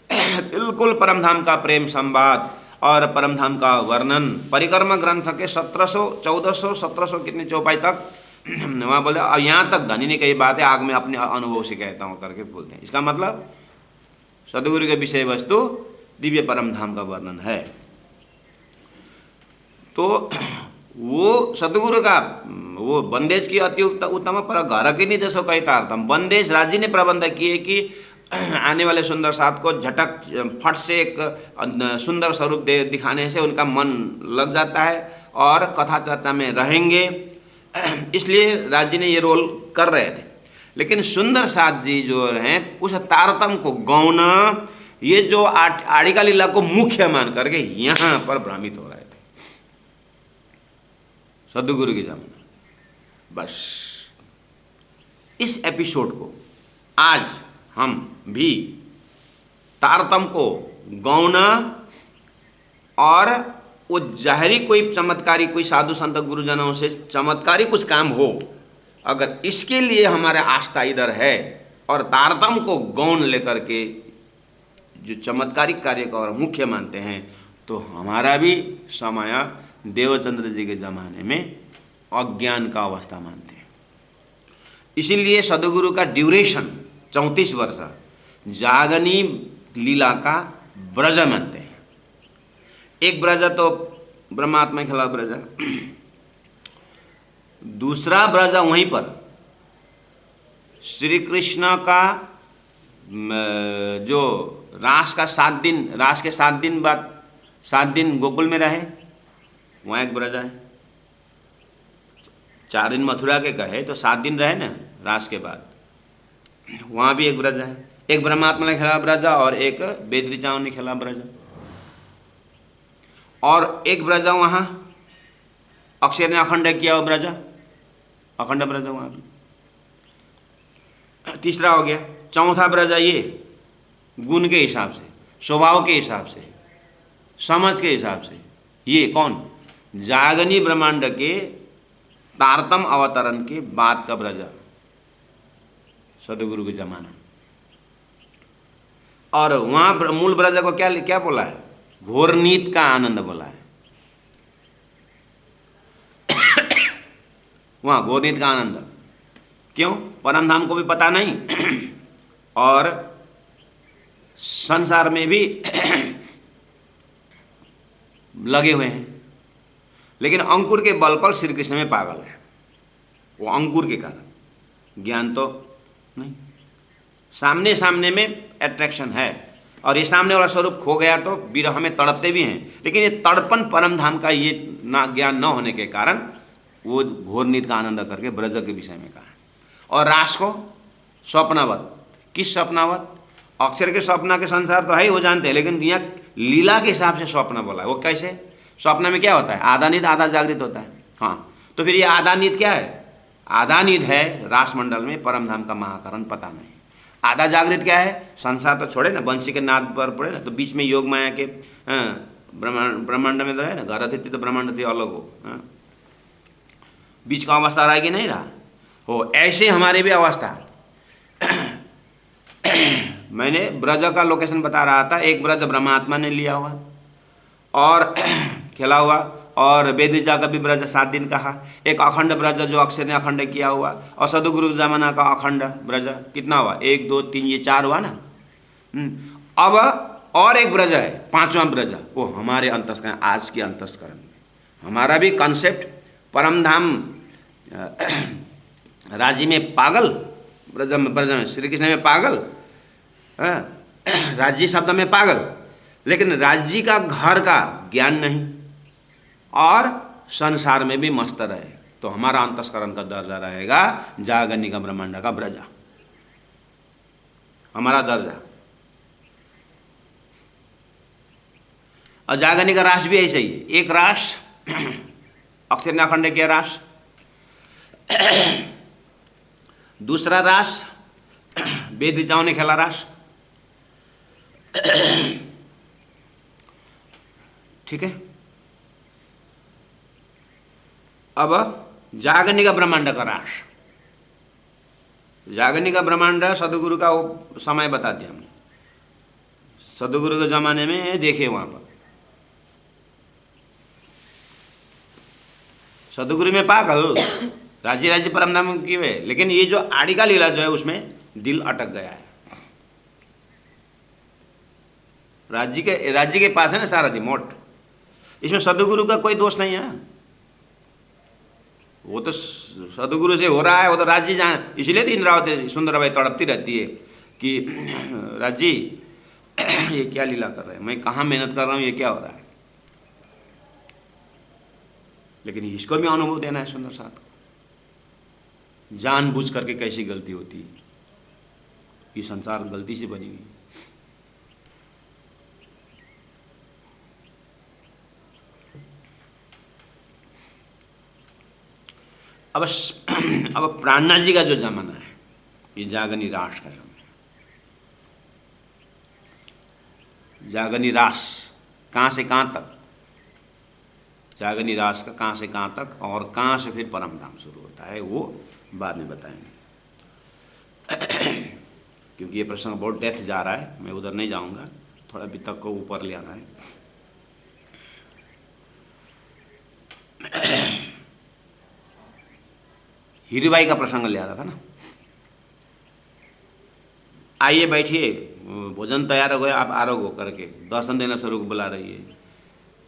बिल्कुल परमधाम का प्रेम संवाद और परमधाम का वर्णन। परिक्रमा ग्रंथ के 1700 1400 1700 कितने चौपाई तक वहाँ बोले, और यहाँ तक धनी ने कही बात है, आग में अपने अनुभव से कहता हूँ करके बोलते हैं। इसका मतलब सदगुरु के विषय वस्तु दिव्य परमधाम का वर्णन है। तो वो सदगुरु का वो बंदेज की अति उत्तम पर घर के नहीं जैसो कही तारतम, बंदेज राज्य ने प्रबंध किए कि आने वाले सुंदर साथ को झटक फट से एक सुंदर स्वरूप दिखाने से उनका मन लग जाता है और कथा चर्चा में रहेंगे, इसलिए राज्य ने ये रोल कर रहे थे। लेकिन सुंदर साथ जी जो हैं उस तारतम को गौण, ये जो आड़िका लीला को मुख्य मान करके यहाँ पर भ्रमित हो रहे थे सदगुरु के जमाने। बस इस एपिसोड को आज हम भी तारतम को गौण और वो जाहरी कोई चमत्कारी कोई साधु संत गुरुजनों से चमत्कारी कुछ काम हो, अगर इसके लिए हमारा आस्था इधर है और तारतम को गौण लेकर के जो चमत्कारिक कार्य को और मुख्य मानते हैं, तो हमारा भी समय देवचंद्र जी के ज़माने में अज्ञान का अवस्था मानते हैं। इसीलिए सदगुरु का ड्यूरेशन 34 वर्ष जागनी लीला का ब्रज मानते हैं। एक ब्रज तो ब्रह्मात्मा खिला ब्रज, दूसरा ब्रज वहीं पर श्री कृष्ण का जो रास का 7 दिन, रास के 7 दिन बाद 7 दिन गोकुल में रहे, वहाँ एक ब्रज है। 4 दिन मथुरा के कहे तो 7 दिन रहे ना रास के बाद, वहाँ भी एक ब्रज है। एक ब्रह्मात्मा ने खेला ब्रज और एक वेद ऋचाओं ने खेला ब्रज, और एक ब्रज वहाँ अक्षर ने अखंड किया वो ब्रज, अखंड ब्रज वहाँ भी। तीसरा हो गया। चौथा ब्रज ये गुण के हिसाब से, स्वभाव के हिसाब से, समझ के हिसाब से, ये कौन जागनी ब्रह्मांड के तारतम अवतरण के बाद का ब्रज सदगुरु के जमाना। और वहाँ मूल ब्रज को क्या क्या बोला है? घोर नीत का आनंद बोला है। वहाँ घोर नीत का आनंद क्यों? परमधाम को भी पता नहीं और संसार में भी लगे हुए हैं, लेकिन अंकुर के बल पर श्री कृष्ण में पागल है। वो अंकुर के कारण, ज्ञान तो नहीं। सामने सामने में अट्रैक्शन है, और ये सामने वाला स्वरूप खो गया तो विरह में तड़पते भी हैं, लेकिन ये तड़पन परमधाम का ये ना ज्ञान न होने के कारण वो घोर नीत का आनंद करके ब्रज के विषय में कहा। और रास को स्वप्नवत किस स्वप्नावत? अक्षर के स्वप्न के संसार तो है ही, वो जानते हैं, लेकिन यहाँ लीला के हिसाब से स्वप्न बोला है। वो कैसे? स्वप्न में क्या होता है? आधा नींद आधा जागृत होता है। हाँ, तो फिर ये आधा नींद क्या है? आधा नींद है रासमंडल में परमधाम का महाकरण पता नहीं। आधा जागृत क्या है? संसार तो छोड़े ना, वंशी के नाद पर पड़े ना, तो बीच में योग माया के ब्रह्मांड में तो है ना, घर थी तो ब्रह्मांड थी अलग हो, बीच का अवस्था रहा कि नहीं रहा हो। ऐसे हमारे भी अवस्था मैंने ब्रज का लोकेशन बता रहा था। एक ब्रज ब्रह्मात्मा ने लिया हुआ और खेला हुआ, और वेदविजा का भी ब्रज 7 दिन कहा। एक अखंड ब्रज जो अक्षर ने अखंड किया हुआ, और सदगुरु जमाना का अखंड ब्रज कितना हुआ? 1 2 3 ये 4 हुआ ना। अब और एक ब्रज है, 5वां ब्रज, वो हमारे अंतस्करण, आज के अंतस्करण में हमारा भी कॉन्सेप्ट परमधाम राज्य में पागल, ब्रज में श्री कृष्ण में पागल, राज्य शब्द में पागल, लेकिन राज्य का घर का ज्ञान नहीं, और संसार में भी मस्त रहे, तो हमारा अंतस्करण का दर्जा रहेगा जागनिक ब्रह्मांड का ब्रजा, हमारा दर्जा। और जागनिक रास भी ऐसे ही है। एक रास अक्षर ने अखंड किया रास, दूसरा रास वेद ऋचाओं ने खेला रास, ठीक है। अब जागनिक ब्रह्मांड का रास, जागनिक ब्रह्मांड सदगुरु का वो समय बता दिया हमने, सदगुरु के जमाने में देखे वहां पर सदगुरु में पागल, राज्य राज्य परमधाम की वे, लेकिन ये जो आड़ी का लीला जो है उसमें दिल अटक गया है। राज्य के पास है ना सारा रिमोट, इसमें सदगुरु का कोई दोष नहीं है। वो तो सदगुरु से हो रहा है, वो तो राज्य जान, इसलिए तो इंद्रावती सुंदराबाई तड़पती रहती है कि राज्य ये क्या लीला कर रहे हैं, मैं कहाँ मेहनत कर रहा हूँ, ये क्या हो रहा है। लेकिन इसको भी अनुभव देना है सुंदर साथ को, जानबूझ करके कैसी गलती होती है। ये संसार गलती से बनी हुई। अब प्राणनाथ जी का जो जमाना है, ये जागनी रास का समय, जागनी रास कहाँ से कहाँ तक, जागनी रास का कहाँ से कहाँ तक, और कहाँ से फिर परमधाम शुरू होता है, वो बाद में बताएंगे। क्योंकि ये प्रसंग बहुत डेप्थ जा रहा है, मैं उधर नहीं जाऊंगा, थोड़ा वितक को ऊपर ले आना है। हीरीबाई का प्रसंग ले आ रहा था ना। आइए बैठिए, भोजन तैयार हो गया, आप आरोग हो करके दर्शन देना शुरू को बुला रही है।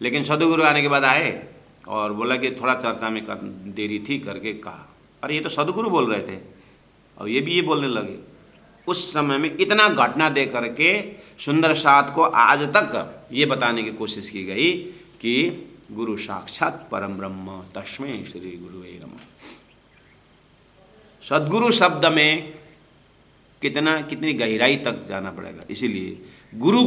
लेकिन सदगुरु आने के बाद आए और बोला कि थोड़ा चर्चा में देरी थी करके कहा, अरे ये तो सदगुरु बोल रहे थे और ये भी ये बोलने लगे। उस समय में इतना घटना दे करके सुंदर साथ को आज तक ये बताने की कोशिश की गई कि गुरु साक्षात परम ब्रह्म तस्मै श्री गुरुवे नमः। सद्गुरु शब्द में कितनी गहराई तक जाना पड़ेगा। इसीलिए गुरु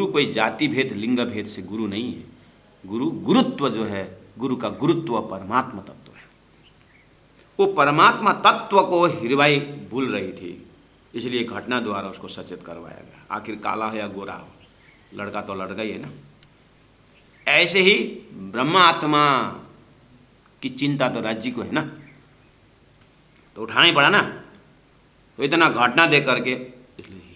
कोई जाति भेद लिंग भेद से गुरु नहीं है। गुरुत्व जो है, गुरु का गुरुत्व परमात्मा तत्व है। वो परमात्मा तत्व को हीरीबाई भूल रही थी, इसलिए घटना द्वारा उसको सचेत करवाया गया। आखिर काला हो या गोरा हो, लड़का तो लड़का ही है ना। ऐसे ही ब्रह्मात्मा की चिंता तो राज्य को है ना, तो उठाना ही पड़ा ना। तो इतना घटना दे करके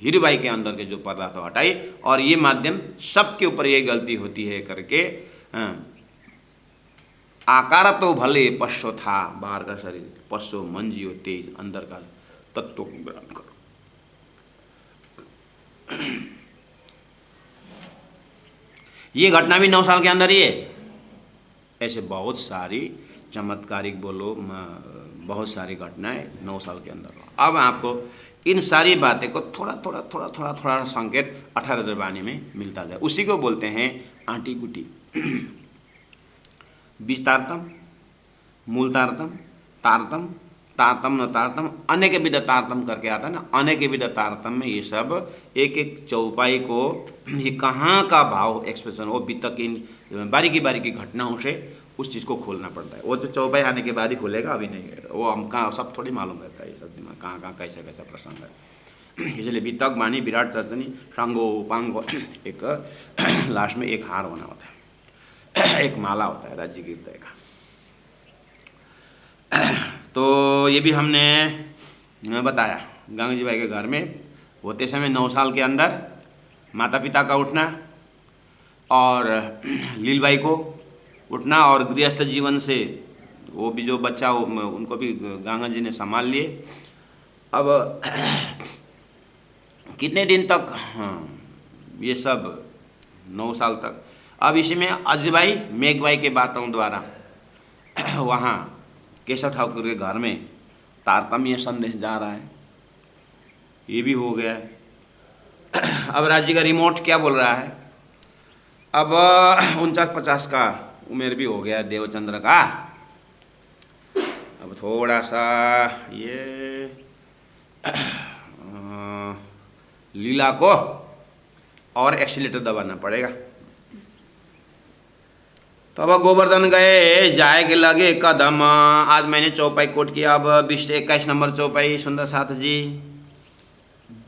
हीरीबाई के अंदर के जो पर्दा तो हटाई, और ये माध्यम सबके ऊपर ये गलती होती है करके आकार तो भले पश्चो था, बाहर का शरीर पश्चो मन जियो तेज, अंदर का तत्व को ग्रहण करो। ये घटना भी 9 साल के अंदर ही है। ऐसे बहुत सारी चमत्कारिक बोलो, बहुत सारी घटनाएं 9 साल के अंदर। अब आपको इन सारी बातें को थोड़ा संकेत 18 वाणी में मिलता जाए। उसी को बोलते हैं आंटी गुटी। बीज तारतम, मूल तारतम, तारतम, तारतम न तारतम अनेक विध तारतम करके आता है ना, अनेक विध तारतम में ये सब एक एक चौपाई को ये कहाँ का भाव एक्सप्रेशन वो वितक इन बारीकी बारीकी घटनाओं से उस चीज़ को खोलना पड़ता है। वो तो चौपाई आने के बाद ही खोलेगा, अभी नहीं है। वो हम कहाँ सब थोड़ी मालूम रहता है ये सब दिमाग कहाँ कहाँ कैसा कैसा प्रसंग है। इसलिए वितक वाणी विराट तर्जनी सांगो पांगो एक लास्ट में एक हार होना होता है, एक माला होता है राज्य गिरदय का। तो ये भी हमने बताया। गंगा जी भाई के घर में होते समय 9 साल के अंदर माता पिता का उठना और लीलबाई को उठना और गृहस्थ जीवन से वो भी जो बच्चा उनको भी गंगा जी ने संभाल लिए। अब कितने दिन तक, हाँ ये सब 9 साल तक। अब इसमें अजबाई मेघबाई के बातों द्वारा वहाँ केशव ठाकुर के घर में तारतम्य संदेश जा रहा है, ये भी हो गया। अब राज्य का रिमोट क्या बोल रहा है, अब 49-50 का उम्र भी हो गया देवचंद्र का। अब थोड़ा सा ये लीला को और एक्सीलेटर दबाना पड़ेगा। तो अब गोवर्धन गए, जाए के लगे कदम। आज मैंने चौपाई कोट किया। अब 21 नंबर चौपाई सुंदर साथ जी,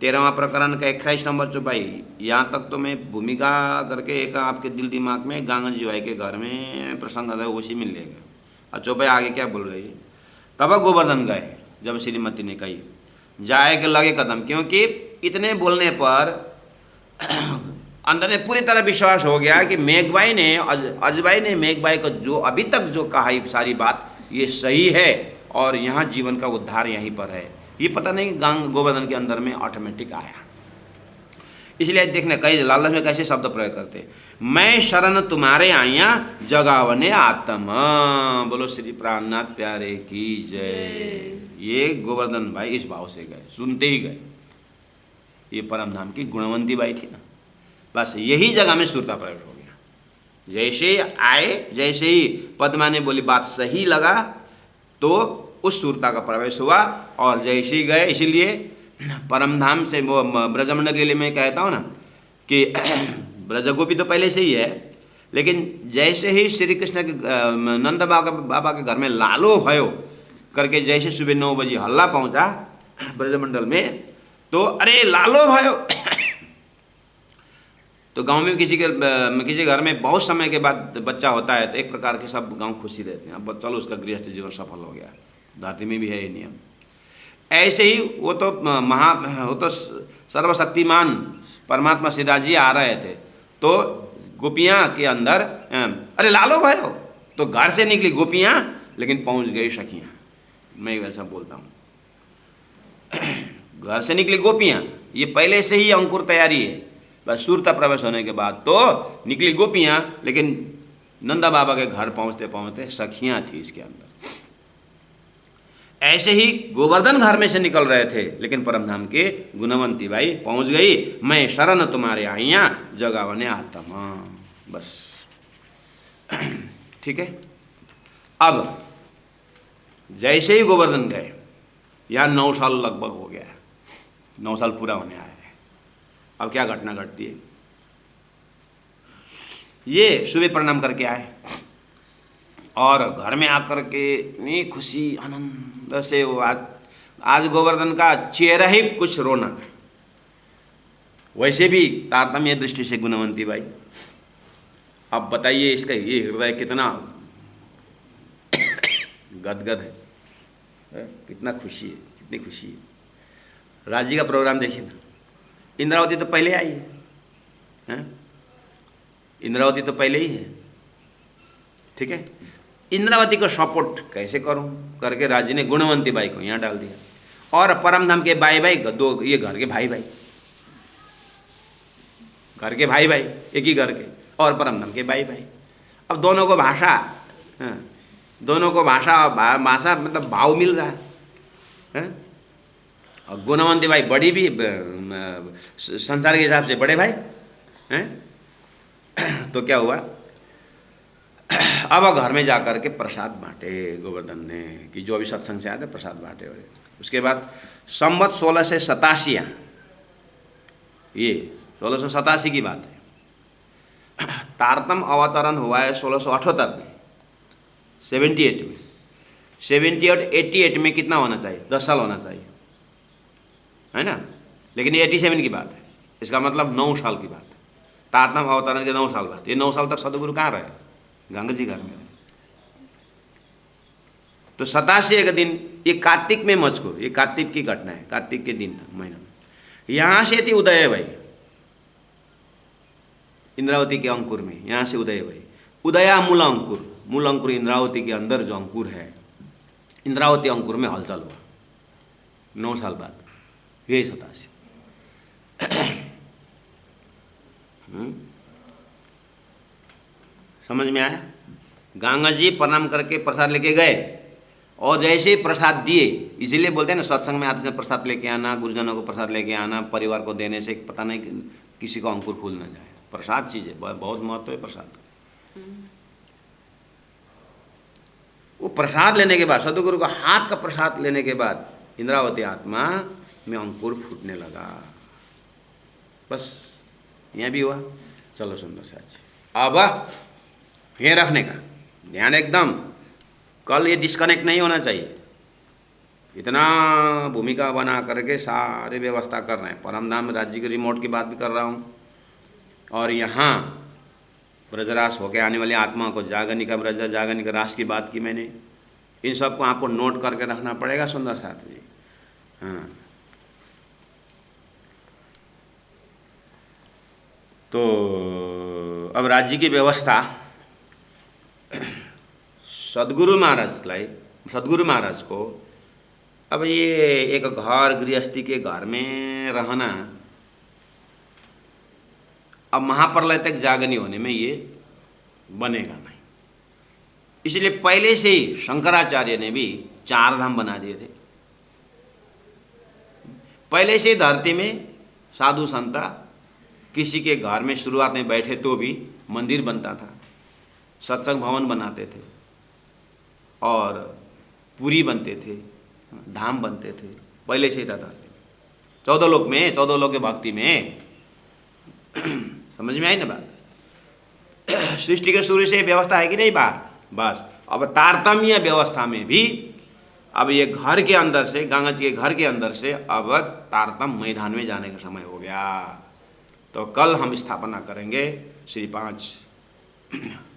13वां प्रकरण का 21 नंबर चौपाई। यहाँ तक तो मैं भूमिका करके एक आपके दिल दिमाग में गंगा जी भाई के घर में प्रसंग आता है उसी में लेगा। और चौपाई आगे क्या बोल रही है, तब गोवर्धन गए जब श्रीमती ने कही जाए के लगे कदम, क्योंकि इतने बोलने पर अंदर में पूरी तरह विश्वास हो गया कि मेघबाई ने अजबाई ने मेघबाई को जो अभी तक जो कहा सारी बात ये सही है और यहाँ जीवन का उद्धार यहीं पर है। ये पता नहीं गोवर्धन के अंदर में ऑटोमेटिक आया। इसलिए देखने कई लालच में कैसे शब्द प्रयोग करते, मैं शरण तुम्हारे आया जगावने आत्म। बोलो श्री प्राणनाथ प्यारे की जय। ये गोवर्धन भाई इस भाव से गए, सुनते ही गए। ये परम धाम की गुणवंती बाई थी ना, बस यही जगह में सुरता प्रवेश हो गया। जैसे आए, जैसे ही पद्मा ने बोली बात सही लगा तो उस सुरता का प्रवेश हुआ और जैसे ही गए। इसीलिए परमधाम से वो ब्रजमंडल में कहता हूँ ना कि ब्रजगोपी तो पहले से ही है, लेकिन जैसे ही श्री कृष्ण के नंद बाबा के घर में लालो भयो करके जैसे सुबह 9 बजे हल्ला पहुँचा ब्रजमंडल में, तो अरे लालो भयो तो गांव में किसी घर में बहुत समय के बाद बच्चा होता है तो एक प्रकार के सब गांव खुशी रहते हैं। अब चलो उसका गृहस्थ जीवन सफल हो गया, धरती में भी है ये नियम। ऐसे ही वो तो सर्वशक्तिमान परमात्मा श्रीराज जी आ रहे थे, तो गोपियाँ के अंदर अरे लालो भाई हो, तो घर से निकली गोपियाँ लेकिन पहुँच गई सखियाँ। मैं वैसा बोलता हूँ, घर से निकली गोपियाँ, ये पहले से ही अंकुर तैयारी है। बस सुरता प्रवेश होने के बाद तो निकली गोपियाँ, लेकिन नंदा बाबा के घर पहुँचते पहुँचते सखियाँ थी इसके अंदर। ऐसे ही गोवर्धन घर में से निकल रहे थे, लेकिन परमधाम के गुणवंती बाई पहुँच गई। मैं शरण तुम्हारे आइया जगावने आत्मा। बस ठीक है। अब जैसे ही गोवर्धन गए, यहाँ 9 साल लगभग हो गया, 9 साल पूरा होने आया है। अब क्या घटना घटती है, ये सुबह प्रणाम करके आए और घर में आकर के इतनी खुशी आनंद से वो आज गोवर्धन का चेहरा ही कुछ रौनक। वैसे भी तारतम्य दृष्टि से गुणवंती बाई। अब बताइए इसका ये हृदय कितना गदगद है, कितना खुशी है, कितनी खुशी है। राज्य का प्रोग्राम देखिए ना, इंद्रावती तो पहले आई है, इंद्रावती तो पहले ही है, ठीक है। इंद्रावती को सपोर्ट कैसे करूं करके राज्य ने गुणवंती बाई को यहाँ डाल दिया और परमधाम के भाई दो, ये घर के भाई घर के भाई एक ही घर के, और परमधाम के भाई। अब दोनों को भाषा, दोनों को भाषा मतलब भाव मिल रहा है। और गुणवंती भाई बड़ी भी संसार के हिसाब से बड़े भाई हैं। तो क्या हुआ, अब घर में जाकर के प्रसाद बांटे गोवर्धन ने, कि जो अभी सत्संग से आए थे प्रसाद बांटे। और उसके बाद संवत 1687, ये 1687 की बात है। तारतम अवतरण हुआ है 1678 में, 78 में। 88 में कितना होना चाहिए? 10 साल होना चाहिए, है ना। लेकिन ये 87 की बात है, इसका मतलब 9 साल की बात है। तारतम अवतरण के 9 साल बाद, ये 9 साल तक सदगुरु कहाँ रहे? गंगा जी घर में रहे। तो 87 का दिन, ये कार्तिक में मजकूर, ये कार्तिक की घटना है, कार्तिक के दिन था, महीना में। यहाँ से थी उदय भाई, इंद्रावती के अंकुर में, यहाँ से उदय भाई। उदया मूल अंकुर, मूल अंकुर इंद्रावती के अंदर जो अंकुर है, इंद्रावती अंकुर में हलचल हुआ 9 साल बाद, यही 87। समझ में आया? गंगा जी प्रणाम करके प्रसाद लेके गए, और जैसे ही प्रसाद दिए, इसीलिए बोलते हैं ना सत्संग में आते हैं प्रसाद लेके आना, गुरुजनों को प्रसाद लेके आना, परिवार को देने से पता नहीं किसी को अंकुर फूल ना जाए। प्रसाद चीज़ है, बहुत महत्व है प्रसाद। वो प्रसाद लेने के बाद, सदगुरु का हाथ का प्रसाद लेने के बाद इंद्रावती आत्मा में अंकुर फूटने लगा। बस यहाँ भी हुआ। चलो सुंदर साथी, अब ये रखने का ध्यान एकदम, कल ये डिस्कनेक्ट नहीं होना चाहिए। इतना भूमिका बना करके सारे व्यवस्था कर रहे हैं। परमधाम राज्य के रिमोट की बात भी कर रहा हूँ, और यहाँ ब्रजरास होकर आने वाली आत्मा को जागनिका ब्रज जागनिका रास की बात की मैंने। इन सबको आपको नोट करके रखना पड़ेगा सुंदर साथ जी। हाँ, तो अब राज्य की व्यवस्था सदगुरु महाराज को, अब ये एक घर गृहस्थी के घर में रहना, अब महाप्रलय तक जागनी होने में ये बनेगा नहीं। इसलिए पहले से ही शंकराचार्य ने भी 4 धाम बना दिए थे। पहले से ही धरती में साधु संता किसी के घर में शुरुआत में बैठे तो भी मंदिर बनता था, सत्संग भवन बनाते थे, और पुरी बनते थे, धाम बनते थे। पहले से ही था धरती में, 14 लोक में, 14 लोक के भक्ति में। समझ में आई ना बात? सृष्टि के शुरू से व्यवस्था है कि नहीं बाहर? बस अब तारतम्य व्यवस्था में भी अब ये घर के अंदर से, गंगा जी के घर के अंदर से अब तारतम मैदान में जाने का समय हो गया। तो कल हम स्थापना करेंगे श्री 5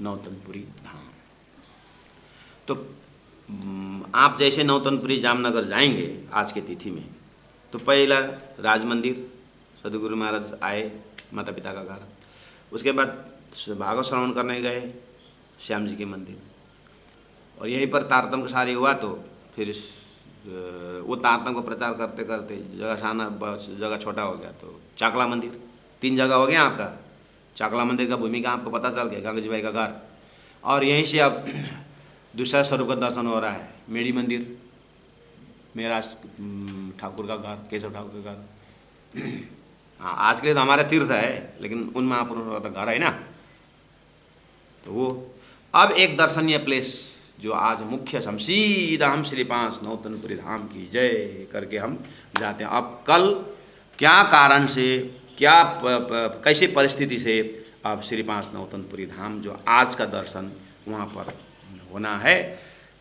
नौतनपुरी धाम। तो आप जैसे नौतनपुरी जामनगर जाएंगे आज के तिथि में, तो पहला राज मंदिर, सदगुरु महाराज आए, माता पिता का घर। उसके बाद भागवत श्रवण करने गए श्याम जी के मंदिर, और यहीं पर तारतम का सारी हुआ। तो फिर वो तारतम को प्रचार करते करते जगह साना, जगह छोटा हो गया, तो चाकला मंदिर, 3 जगह हो गया आपका। चाकला मंदिर का भूमिका आपको पता चल गया, गंगा जी भाई का घर। और यहीं से अब दूसरा स्वरूप का दर्शन हो रहा है, मेड़ी मंदिर, मेरा ठाकुर का घर, केशव ठाकुर का घर। हाँ, आज के लिए तो हमारा तीर्थ है, लेकिन उन महापुरुषों का घर है ना। तो वो अब एक दर्शनीय प्लेस जो आज मुख्य सीधा हम श्री 5 नौतनपुरी धाम की जय करके हम जाते हैं। अब कल क्या कारण से, क्या कैसी परिस्थिति से अब श्री 5 नौतनपुरी धाम जो आज का दर्शन वहाँ पर होना है,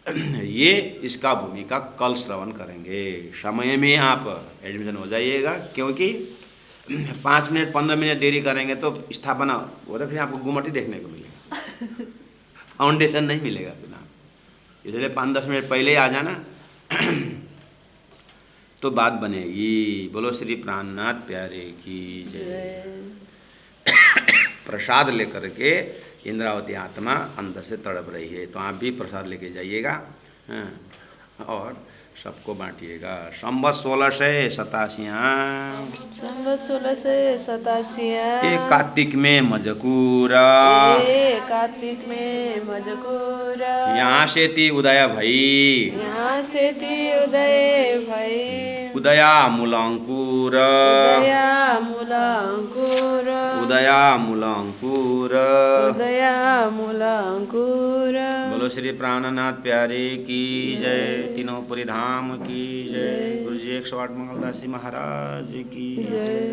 ये इसका भूमिका कल श्रवण करेंगे। समय में आप एडमिशन हो जाइएगा, क्योंकि 5 मिनट 15 मिनट देरी करेंगे तो स्थापना हो, तो फिर आपको गुमटी देखने को मिलेगा, फाउंडेशन नहीं मिलेगा फिर। इसलिए 5-10 मिनट पहले ही आ जाना तो बात बनेगी। बोलो श्री प्राणनाथ प्यारे की जय। प्रसाद लेकर के इंद्रावती आत्मा अंदर से तड़प रही है, तो आप भी प्रसाद लेके जाइएगा और सबको बांटिएगा। संवत 1687 एक कार्तिक में मजकूरा, यहाँ से ती उदय भई, उदयामूलांकुर उदयामूलांकुर उदयामूलांकुर। उदयामूलांकुर। बोलो श्री प्राणनाथ प्यारे की जय, तीनों पुरी धाम की जय। गुरु जी 108 मंगलदास जी महाराज की जय।